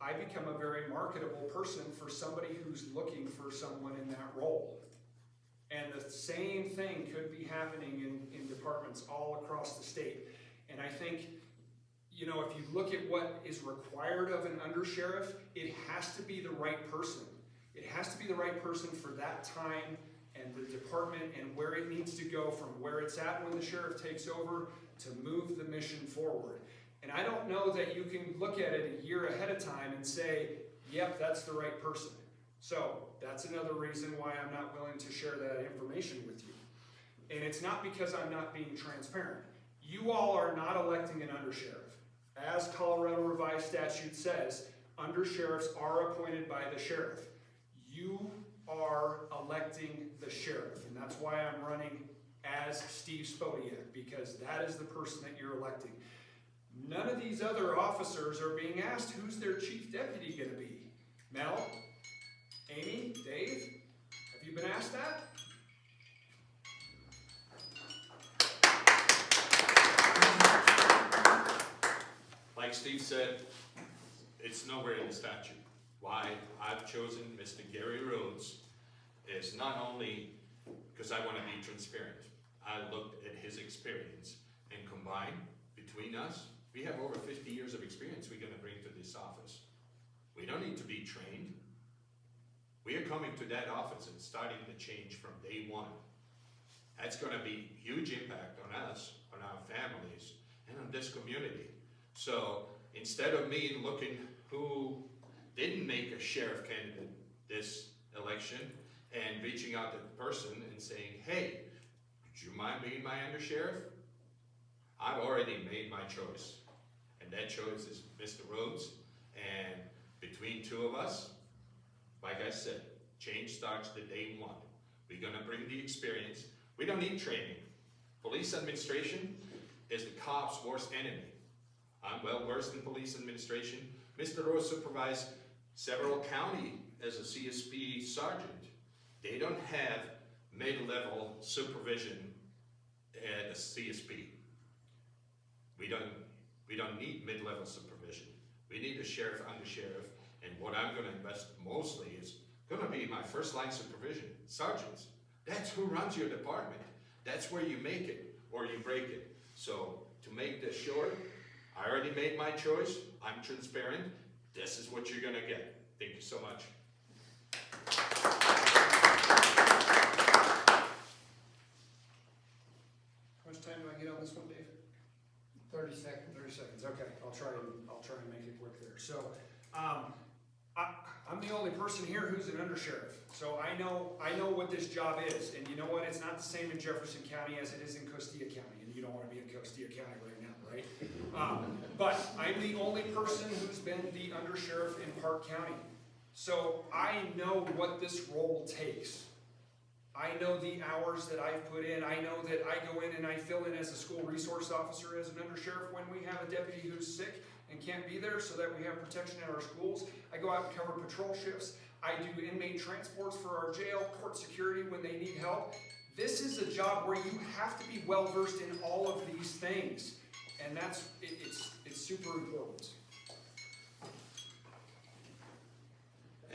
I become a very marketable person for somebody who's looking for someone in that role. And the same thing could be happening in departments all across the state. And I think, you know, if you look at what is required of an undersheriff, it has to be the right person. It has to be the right person for that time and the department and where it needs to go from where it's at when the sheriff takes over to move the mission forward. And I don't know that you can look at it a year ahead of time and say, yep, that's the right person. So that's another reason why I'm not willing to share that information with you. And it's not because I'm not being transparent. You all are not electing an undersheriff. As Colorado Revised Statute says, undersheriffs are appointed by the sheriff. You are electing the sheriff, and that's why I'm running as Steve Spodiak, because that is the person that you're electing. None of these other officers are being asked who's their chief deputy going to be. Mel? Amy? Dave? Have you been asked that? Like Steve said, it's nowhere in the statute. Why I've chosen Mr. Gary Rhodes is not only because I want to be transparent. I looked at his experience and combined between us, we have over 50 years of experience we're going to bring to this office. We don't need to be trained. We are coming to that office and starting the change from day one. That's going to be huge impact on us, on our families, and on this community. So instead of me looking who didn't make a sheriff candidate this election and reaching out to the person and saying, hey, would you mind being my undersheriff? I've already made my choice. And that choice is Mr. Rhodes. And between two of us, like I said, change starts the day one. We're gonna bring the experience. We don't need training. Police administration is the cop's worst enemy. I'm well versed in police administration. Mr. Rhodes supervised several counties as a CSP sergeant. They don't have mid-level supervision at a CSP. We don't need mid-level supervision. We need a sheriff, undersheriff, and what I'm gonna invest mostly is gonna be my first line supervision, sergeants. That's who runs your department. That's where you make it or you break it. So to make this short, I already made my choice. I'm transparent. This is what you're gonna get. Thank you so much. How much time do I get on this one, Dave? 30 seconds. 30 seconds. Okay, I'll try and make it quick there. So, I'm the only person here who's an undersheriff. So I know what this job is, and you know what? It's not the same in Jefferson County as it is in Costilla County, and you don't want to be in Costilla County right now, right? But I'm the only person who's been the undersheriff in Park County. So I know what this role takes. I know the hours that I've put in. I know that I go in and I fill in as a school resource officer as an undersheriff when we have a deputy who's sick and can't be there so that we have protection at our schools. I go out and cover patrol shifts. I do inmate transports for our jail, court security when they need help. This is a job where you have to be well versed in all of these things. And it's super important.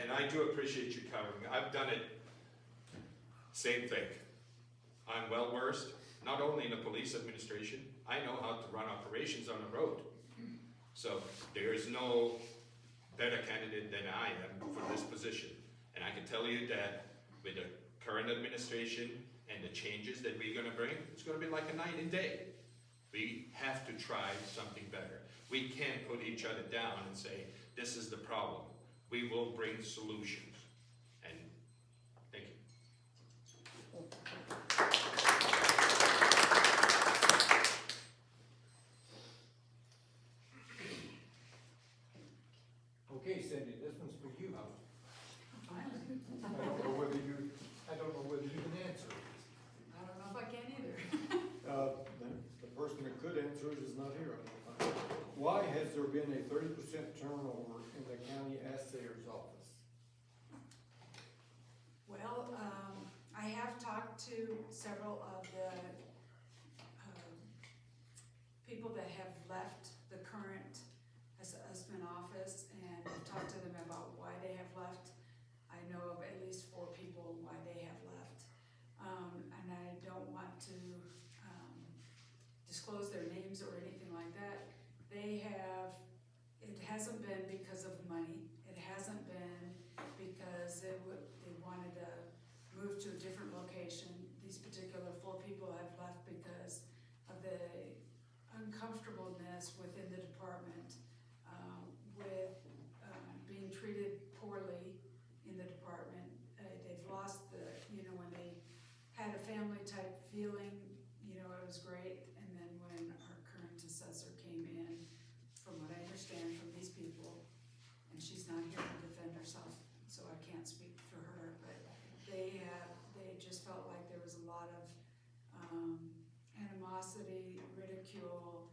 And I do appreciate you covering. I've done it, same thing. I'm well versed, not only in the police administration, I know how to run operations on the road. So there is no better candidate than I am for this position. And I can tell you that with the current administration and the changes that we're gonna bring, it's gonna be like a night and day. We have to try something better. We can't put each other down and say, this is the problem. We will bring solutions. And thank you. Okay, Cindy, this one's for you. I don't know whether you can answer it. I don't know if I can either. The person that could answer it is not here. I don't know. Why has there been a 30% turnover in the county assayor's office? Well, I have talked to several of the people that have left the current assessment office and talked to them about why they have left. I know of at least 4 people why they have left. And I don't want to disclose their names or anything like that. They have unhappiness within the department, with being treated poorly in the department. They've lost the, when they had a family type feeling, it was great. And then when our current assessor came in, from what I understand from these people, and she's not here to defend herself, so I can't speak for her, but they just felt like there was a lot of animosity, ridicule,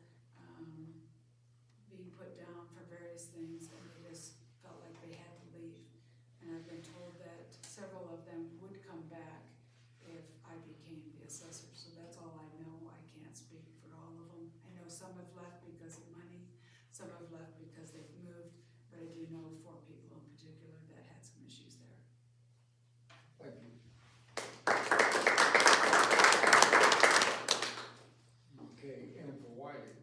being put down for various things, and they just felt like they had to leave. And I've been told that several of them would come back if I became the assessor, so that's all I know. I can't speak for all of them. I know some have left because of money, some have left because they've moved, but I do know 4 people in particular that had some issues there. Thank you. Okay, and for Wiley,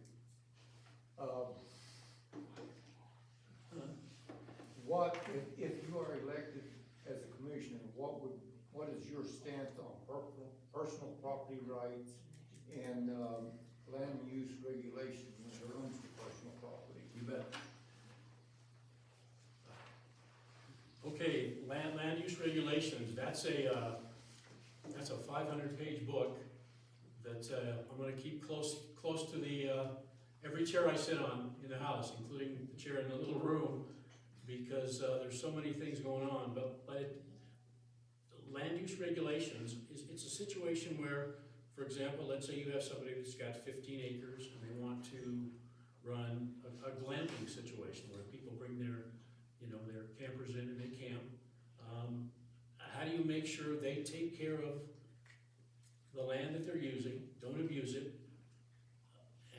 what, if you are elected as a commissioner, what is your stance on personal property rights and, land use regulations in terms of personal property? You bet. Okay, land use regulations, that's a 500-page book that I'm gonna keep close to the, every chair I sit on in the house, including the chair in the little room, because there's so many things going on, but land use regulations, it's a situation where, for example, let's say you have somebody that's got 15 acres and they want to run a glamping situation where people bring their campers in and they camp. How do you make sure they take care of the land that they're using, don't abuse it,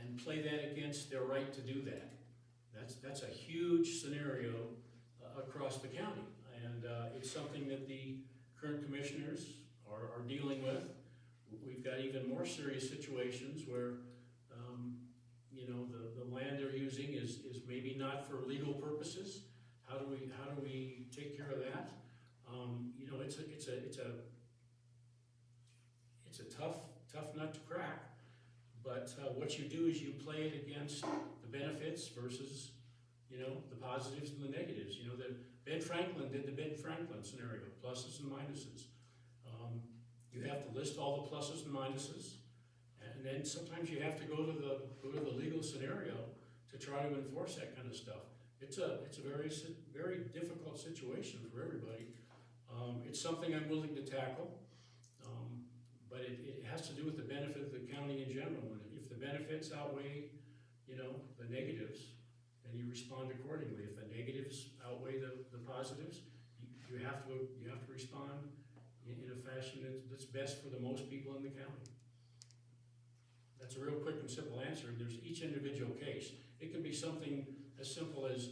and play that against their right to do that? That's a huge scenario across the county, and it's something that the current commissioners are dealing with. We've got even more serious situations where the land they're using is maybe not for legal purposes. How do we take care of that? It's a tough nut to crack. But what you do is you play it against the benefits versus the positives and the negatives. Ben Franklin did the Ben Franklin scenario, pluses and minuses. You have to list all the pluses and minuses, and then sometimes you have to go to the legal scenario to try to enforce that kind of stuff. It's a very difficult situation for everybody. It's something I'm willing to tackle, but it has to do with the benefit of the county in general. And if the benefits outweigh the negatives, then you respond accordingly. If the negatives outweigh the positives, you have to respond in a fashion that's best for the most people in the county. That's a real quick and simple answer. There's each individual case. It can be something as simple as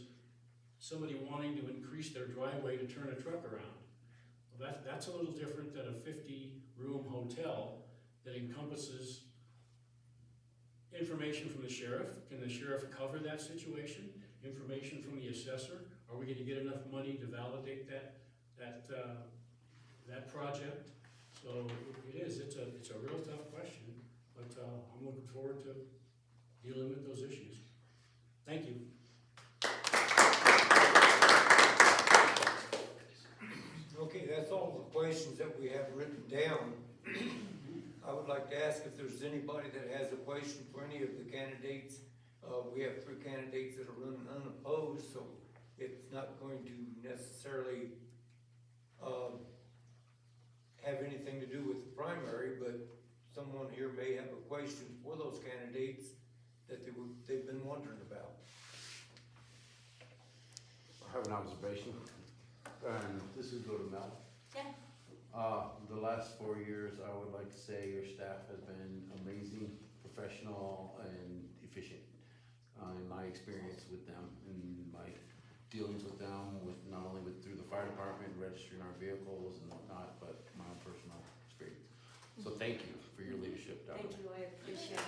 somebody wanting to increase their driveway to turn a truck around. Well, that's a little different than a 50-room hotel that encompasses information from the sheriff. Can the sheriff cover that situation? Information from the assessor? Are we going to get enough money to validate that project? So it's a real tough question, but I'm looking forward to dealing with those issues. Thank you. Okay, that's all the questions that we have written down. I would like to ask if there's anybody that has a question for any of the candidates. We have 3 candidates that are running unopposed, so it's not going to necessarily have anything to do with the primary, but someone here may have a question for those candidates that they've been wondering about. I have an observation, and this is go to Mel. Yeah. The last 4 years, I would like to say your staff has been amazing, professional, and efficient. In my experience with them, and my dealings with them, not only through the fire department, registering our vehicles and whatnot, but my own personal experience. So thank you for your leadership, Dr. Thank you, I appreciate it.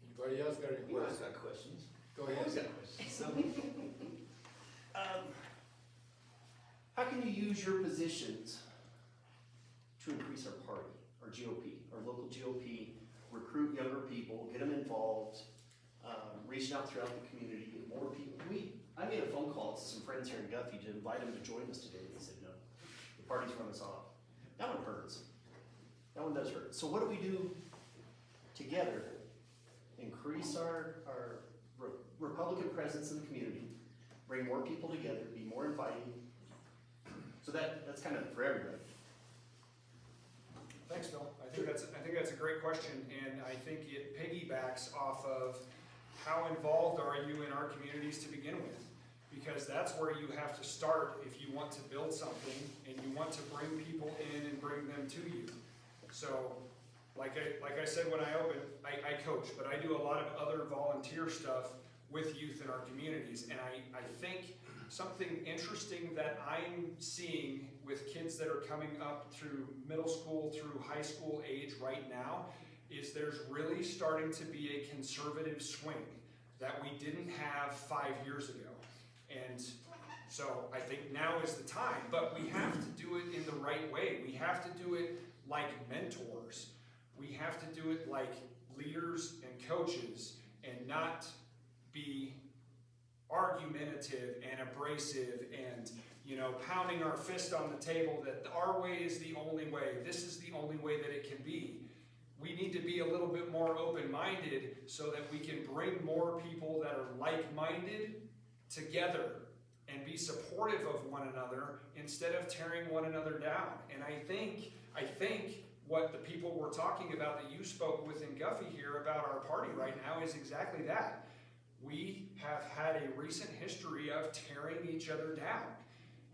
Anybody else got any Well, I've questions? got questions. Go ahead. Always got questions. So, how can you use your positions to increase our party, our GOP, our local GOP, recruit younger people, get them involved, reaching out throughout the community, get more people. I made a phone call to some friends here in Guffey to invite them to join us today. They said no. The party's run us off. That one hurts. That one does hurt. So what do we do together? Increase our Republican presence in the community, bring more people together, be more inviting. So that's kind of for everybody. Thanks, Phil. I think that's a great question, and I think it piggybacks off of how involved are you in our communities to begin with? Because that's where you have to start if you want to build something and you want to bring people in and bring them to you. So, like I said when I opened, I coach, but I do a lot of other volunteer stuff with youth in our communities, and I think something interesting that I'm seeing with kids that are coming up through middle school, through high school age right now, is there's really starting to be a conservative swing that we didn't have 5 years ago. And so I think now is the time, but we have to do it in the right way. We have to do it like mentors. We have to do it like leaders and coaches, and not be argumentative and abrasive and, pounding our fist on the table that our way is the only way. This is the only way that it can be. We need to be a little bit more open-minded so that we can bring more people that are like-minded together and be supportive of one another instead of tearing one another down. And I think what the people were talking about that you spoke with in Guffey here about our party right now is exactly that. We have had a recent history of tearing each other down.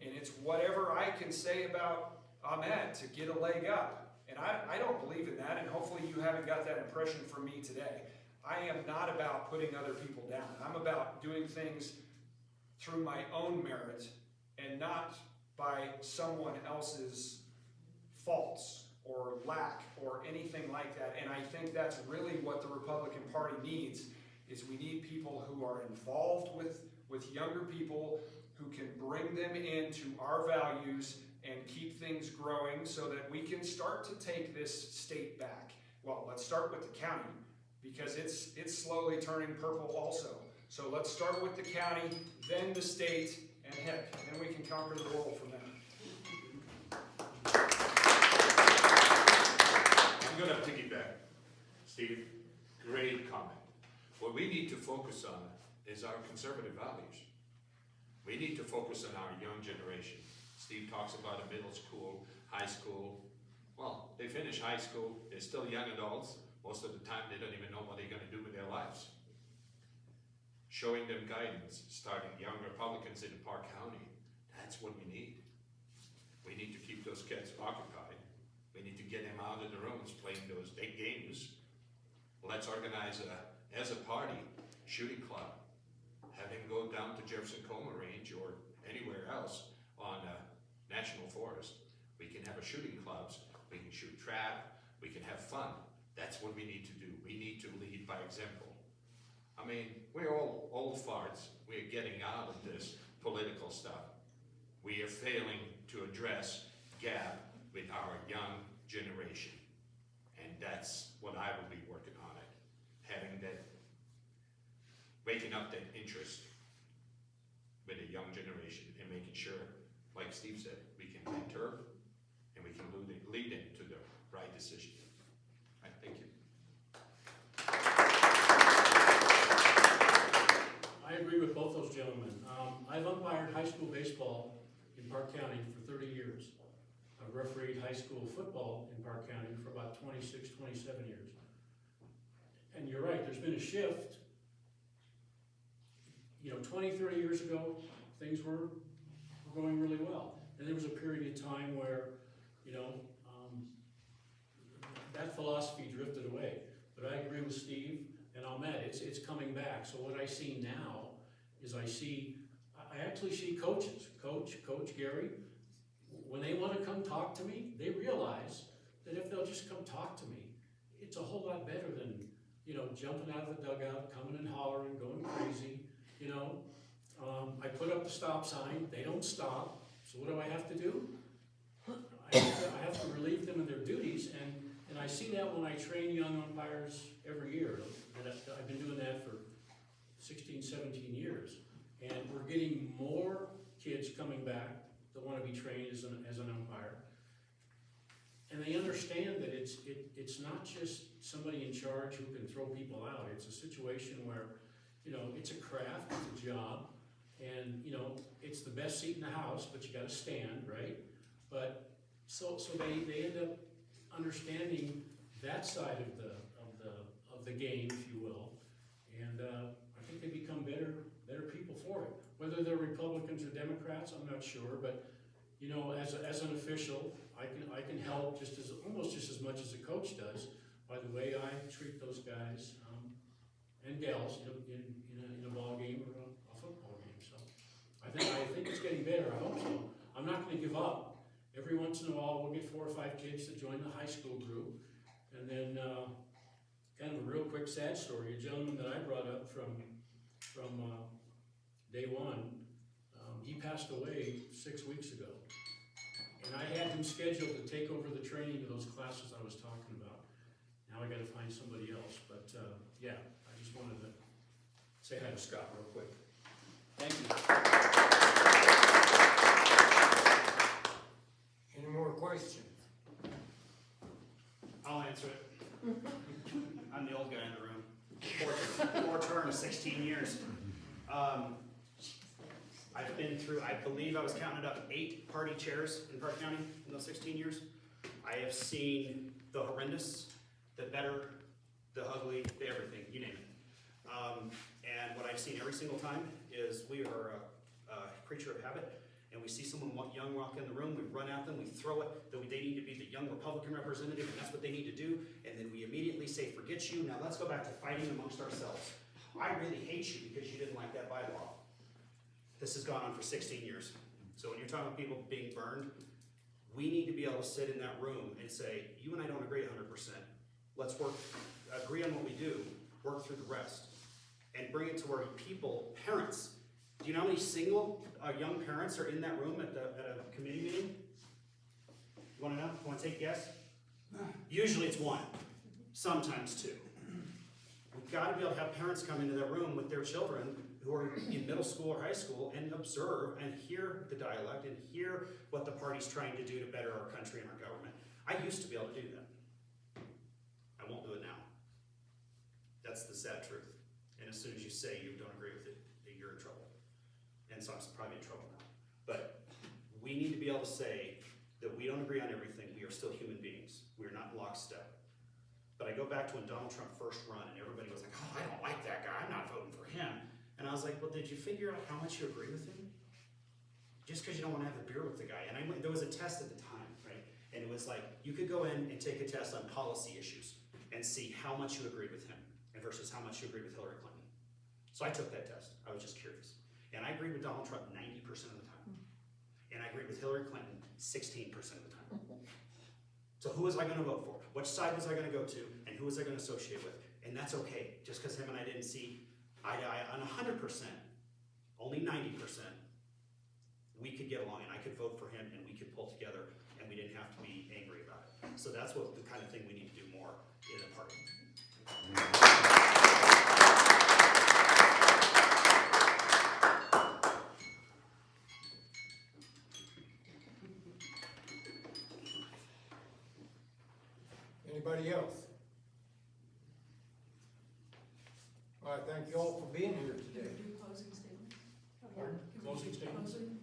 And it's whatever I can say about Ahmed to get a leg up. And I don't believe in that, and hopefully you haven't got that impression from me today. I am not about putting other people down. I'm about doing things through my own merit and not by someone else's faults or lack or anything like that. And I think that's really what the Republican Party needs, is we need people who are involved with younger people, who can bring them into our values and keep things growing so that we can start to take this state back. Well, let's start with the county, because it's slowly turning purple also. So let's start with the county, then the state, and heck, then we can conquer the world from there. I'm going to piggyback. Steve, great comment. What we need to focus on is our conservative values. We need to focus on our young generation. Steve talks about a middle school, high school. Well, they finish high school, they're still young adults. Most of the time they don't even know what they're going to do with their lives. Showing them guidance, starting young Republicans in Park County, that's what we need. We need to keep those kids occupied. We need to get them out of the rooms playing those big games. Let's organize as a party, shooting club. Have him go down to Jefferson Coma Range or anywhere else on National Forest. We can have a shooting clubs, we can shoot trap, we can have fun. That's what we need to do. We need to lead by example. I mean, we're all old farts. We're getting out of this political stuff. We are failing to address gap with our young generation. And that's what I will be working on it. Having that, waking up that interest with a young generation and making sure, like Steve said, we can mentor and we can lead them to the right decision. Right, thank you. I agree with both those gentlemen. I've umpired high school baseball in Park County for 30 years. I've refereed high school football in Park County for about 26, 27 years. And you're right, there's been a shift. 20, 30 years ago, things were going really well. And there was a period of time where, that philosophy drifted away. But I agree with Steve and Ahmed, it's coming back. So what I see now is I actually see coaches, Coach Gary, when they want to come talk to me, they realize that if they'll just come talk to me, it's a whole lot better than, jumping out of the dugout, coming and hollering, going crazy. I put up the stop sign, they don't stop, so what do I have to do? I have to relieve them of their duties And I see that when I train young umpires every year. I've been doing that for 16, 17 years. And we're getting more kids coming back that want to be trained as an umpire. And they understand that it's not just somebody in charge who can throw people out. It's a situation where, you know, it's a craft, it's a job, and, you know, it's the best seat in the house, but you gotta stand, right? But, so they end up understanding that side of the game, if you will. And, I think they become better people for it. Whether they're Republicans or Democrats, I'm not sure, but, you know, as an official, I can help almost just as much as a coach does by the way I treat those guys and gals in a ball game or a football game. So I think it's getting better. I hope so. I'm not going to give up. Every once in a while, we'll get 4 or 5 kids that join the high school group, and then kind of a real quick sad story. A gentleman that I brought up from day one, he passed away 6 weeks ago. And I had him scheduled to take over the training of those classes I was talking about. Now I gotta find somebody else, but yeah, I just wanted to say hi to Scott real quick. Thank you. Any more questions? I'll answer it. I'm the old guy in the room. Four terms, 16 years. I've been through, I believe I was counting it up, 8 party chairs in Park County in those 16 years. I have seen the horrendous, the better, the ugly, the everything, you name it. And what I've seen every single time is we are a creature of habit, and we see someone young walk in the room, we run at them, we throw it, that they need to be the young Republican representative, and that's what they need to do, and then we immediately say, forget you, now let's go back to fighting amongst ourselves. I really hate you because you didn't like that bylaw. This has gone on for 16 years. So when you're talking about people being burned, we need to be able to sit in that room and say, you and I don't agree 100%. Let's agree on what we do, work through the rest, and bring it to where people, parents, do you know how many single young parents are in that room at a committee meeting? You wanna know? You wanna take a guess? Usually it's 1, sometimes 2. We've gotta be able to have parents come into that room with their children who are in middle school or high school and observe and hear the dialect and hear what the party's trying to do to better our country and our government. I used to be able to do that. I won't do it now. That's the sad truth. And as soon as you say you don't agree with it, you're in trouble. And so I'm probably in trouble now. But we need to be able to say that we don't agree on everything. We are still human beings. We are not lockstep. But I go back to when Donald Trump first run and everybody was like, oh, I don't like that guy. I'm not voting for him. And I was like, well, did you figure out how much you agree with him? Just because you don't want to have a beer with the guy. And there was a test at the time, right? And it was like, you could go in and take a test on policy issues and see how much you agreed with him versus how much you agreed with Hillary Clinton. So I took that test. I was just curious. And I agreed with Donald Trump 90% of the time. And I agreed with Hillary Clinton 16% of the time. So who was I going to vote for? Which side was I going to go to? And who was I going to associate with? And that's okay. Just because him and I didn't see eye to eye on 100%, only 90%, we could get along and I could vote for him and we could pull together and we didn't have to be angry about it. So that's what the kind of thing we need to do more in the party. Anybody else? All right, thank you all for being here today. Do closing statements? Pardon? Closing statements? Closing?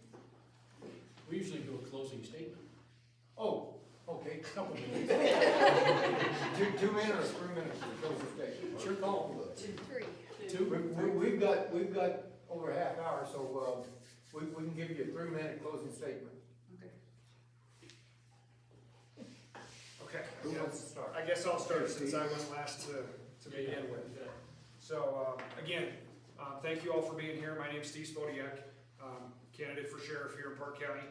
We usually do a closing statement. Oh, okay. Couple minutes. 2 minutes, 3 minutes for closing statement. Sure call. 3. We've got over a half hour, so we can give you a 3-minute closing statement. Okay. Who wants to start? I guess I'll start since I went last to begin with. So, again, thank you all for being here. My name's Steve Spodiak, candidate for sheriff here in Park County.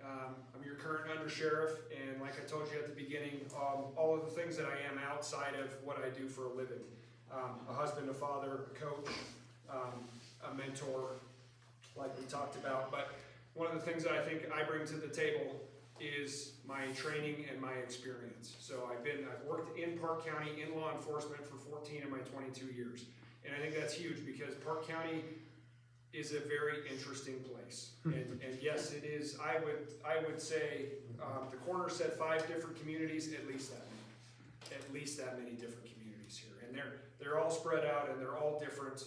I'm your current undersheriff, and like I told you at the beginning, all of the things that I am outside of what I do for a living. A husband, a father, a coach, a mentor, like we talked about. But one of the things that I think I bring to the table is my training and my experience. So I've worked in Park County in law enforcement for 14 of my 22 years. And I think that's huge because Park County is a very interesting place. And yes, it is, I would say, the coroner said 5 different communities, at least that many different communities here. And they're all spread out and they're all different.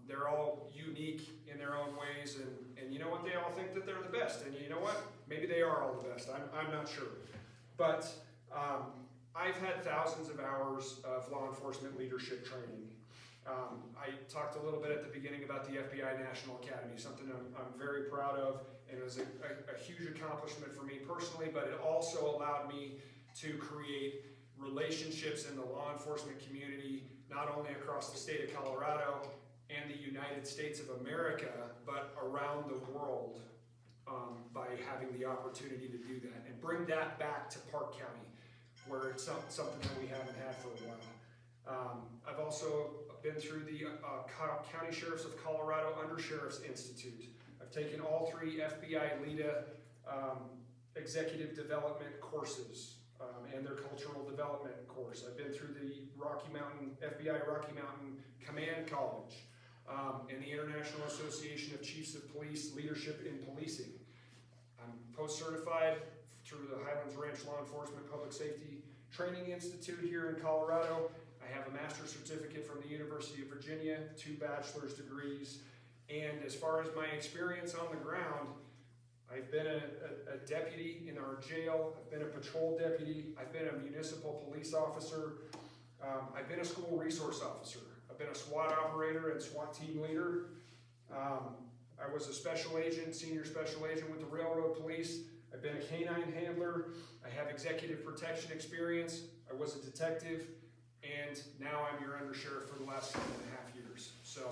They're all unique in their own ways, and you know what, they all think that they're the best, and you know what, maybe they are all the best, I'm not sure. But I've had thousands of hours of law enforcement leadership training. I talked a little bit at the beginning about the FBI National Academy, something I'm very proud of, and it was a huge accomplishment for me personally, but it also allowed me to create relationships in the law enforcement community, not only across the state of Colorado and the United States of America, but around the world, by having the opportunity to do that and bring that back to Park County, where it's something that we haven't had for a while. I've also been through the County Sheriffs of Colorado Undersheriffs Institute. I've taken all 3 FBI LEDA executive development courses and their cultural development course. I've been through the FBI Rocky Mountain Command College and the International Association of Chiefs of Police Leadership in Policing. I'm post-certified through the Highlands Ranch Law Enforcement Public Safety Training Institute here in Colorado. I have a master's certificate from the University of Virginia, 2 bachelor's degrees, and as far as my experience on the ground, I've been a deputy in our jail, I've been a patrol deputy, I've been a municipal police officer, I've been a school resource officer, I've been a SWAT operator and SWAT team leader. I was a special agent, senior special agent with the Railroad Police. I've been a canine handler, I have executive protection experience, I was a detective, and now I'm your undersheriff for the last 7.5 years. So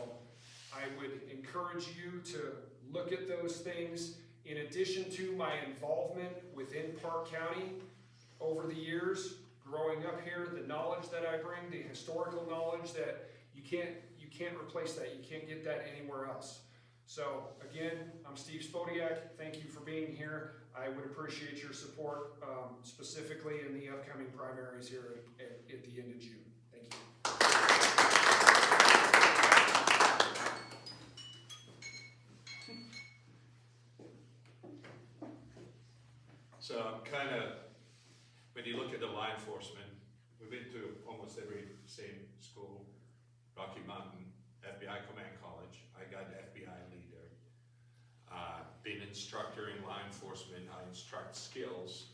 I would encourage you to look at those things. In addition to my involvement within Park County over the years, growing up here, the knowledge that I bring, the historical knowledge that you can't replace that, you can't get that anywhere else. So again, I'm Steve Spodiak, thank you for being here. I would appreciate your support, specifically in the upcoming primaries here at the end of June. Thank you. So when you look at the law enforcement, we've been to almost every same school, Rocky Mountain, FBI Command College. I got FBI leader. Been instructor in law enforcement. I instruct skills,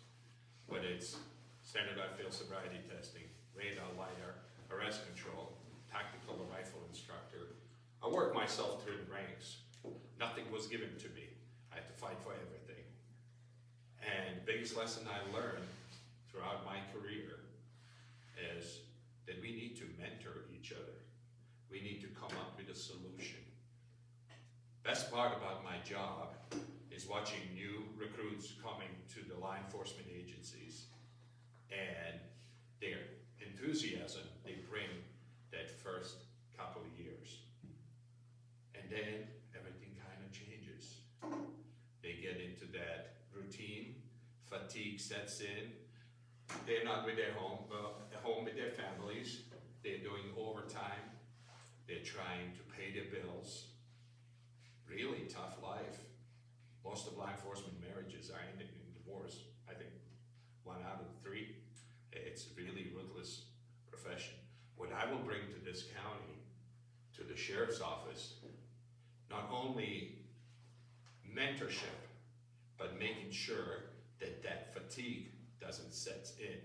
but it's standardized field sobriety testing, radar, LiDAR, arrest control, tactical rifle instructor. I worked myself through the ranks. Nothing was given to me. I had to fight for everything. And biggest lesson I learned throughout my career is that we need to mentor each other. We need to come up with a solution. Best part about my job is watching new recruits coming to the law enforcement agencies and their enthusiasm they bring that first couple of years. And then everything kind of changes. They get into that routine, fatigue sets in. They're not with their home with their families. They're doing overtime. They're trying to pay their bills. Really tough life. Most of law enforcement marriages are ending in divorce. I think 1 out of 3. It's a really ruthless profession. What I will bring to this county, to the sheriff's office, not only mentorship, but making sure that that fatigue doesn't set in.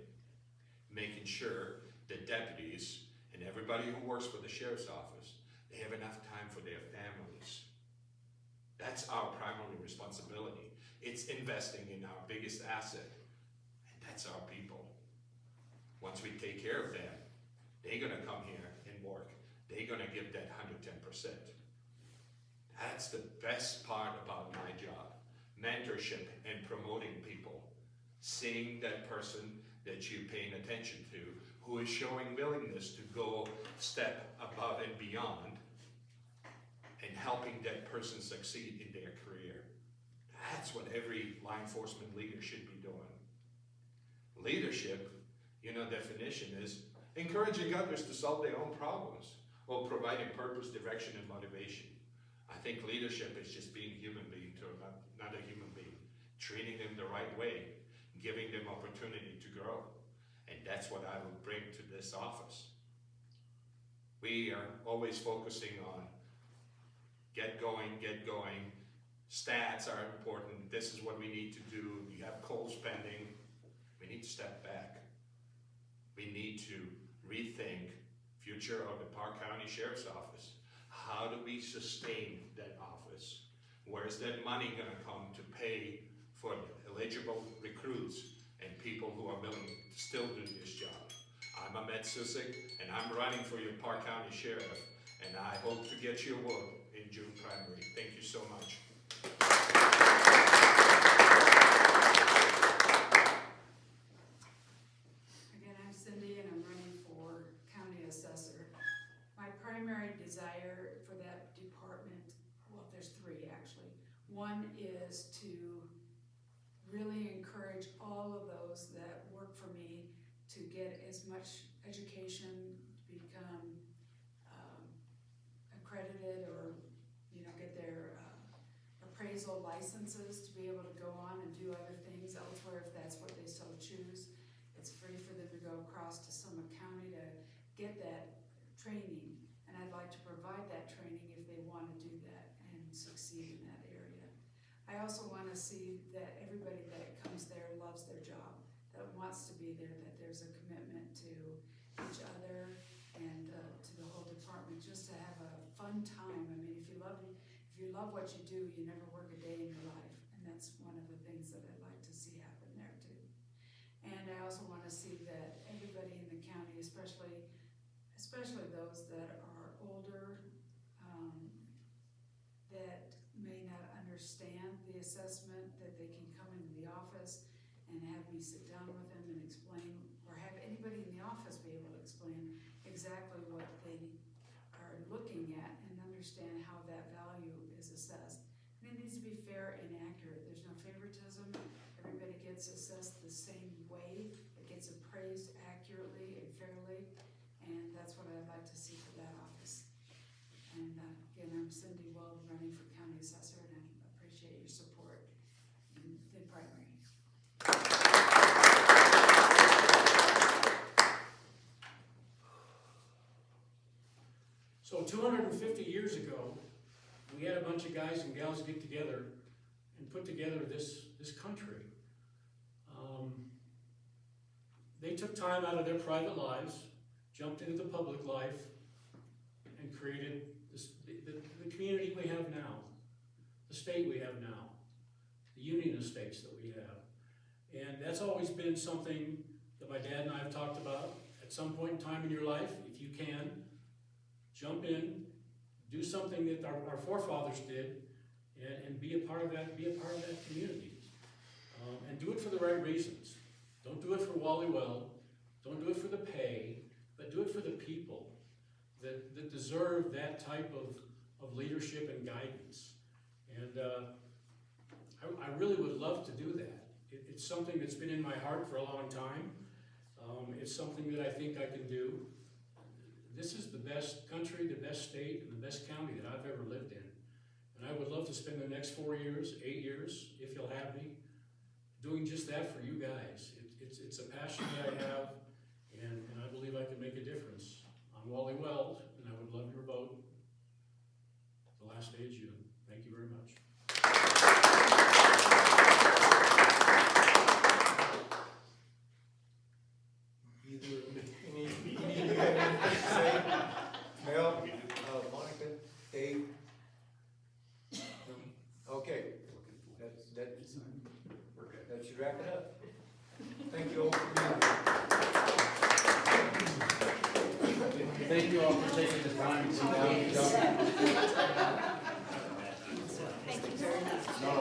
Making sure that deputies and everybody who works for the sheriff's office, they have enough time for their families. That's our primary responsibility. It's investing in our biggest asset, and that's our people. Once we take care of them, they're gonna come here and work. They're gonna give that 110%. That's the best part about my job. Mentorship and promoting people. Seeing that person that you're paying attention to, who is showing willingness to go step above and beyond, and helping that person succeed in their career. That's that's what every law enforcement leader should be doing. Leadership, definition is encouraging others to solve their own problems while providing purpose, direction, and motivation. I think leadership is just being a human being to another human being, treating them the right way, giving them opportunity to grow. And that's what I would bring to this office. We are always focusing on get going. Stats are important. This is what we need to do. You have cold spending. We need to step back. We need to rethink future of the Park County Sheriff's Office. How do we sustain that office? Where's that money gonna come to pay for eligible recruits and people who are willing to still do this job? I'm Ahmed Sisek, and I'm running for your Park County Sheriff, and I hope to get your vote in June primary. Thank you so much. Again, I'm Cindy and I'm running for county assessor. My primary desire for that department, well, there's three actually. One is to really encourage all of those that work for me to get as much education, to become accredited or, get their appraisal licenses to be able to go on and do other things elsewhere if that's what they so choose. It's free for them to go across to Summit County to get that training, and I'd like to provide that training if they want to do that and succeed in that area. I also want to see that everybody that comes there loves their job, that wants to be there, that there's a commitment to each other and to the whole department, just to have a fun time. I mean, if you love what you do, you never work a day in your life, and that's one of the things that I'd like to see happen there too. And I also want to see that everybody in the county, especially those that are older, that may not understand the assessment, that they can come into the office and have me sit down with them and explain, or have anybody in the office be able to explain exactly what they are looking at and understand how that value is assessed. And it needs to be fair and accurate. There's no favoritism. Everybody gets assessed the same way. It gets appraised accurately and fairly, and that's what I'd like to see for that office. And again, I'm Cindy Weld, running for county assessor, and I appreciate your support in the primary. So 250 years ago, we had a bunch of guys and gals get together and put together this country. They took time out of their private lives, jumped into the public life, and created the community we have now, the state we have now, the union of states that we have. And that's always been something that my dad and I have talked about. At some point in time in your life, if you can, jump in, do something that our forefathers did, and be a part of that community. And do it for the right reasons. Don't do it for Wally Well, don't do it for the pay, but do it for the people that deserve that type of leadership and guidance. And I really would love to do that. It's something that's been in my heart for a long time. It's something that I think I can do. This is the best country, the best state, and the best county that I've ever lived in. And I would love to spend the next 4 years, 8 years, if you'll have me, doing just that for you guys. It's a passion that I have, and I believe I can make a difference. I'm Wally Weld, and I would love your vote the last day of June. Thank you very much. Any of you have anything to say? Mel, Monica, Dave? Okay, that should wrap it up. Thank you all for being here. Thank you all for taking the time to come down. Thank you very much. No.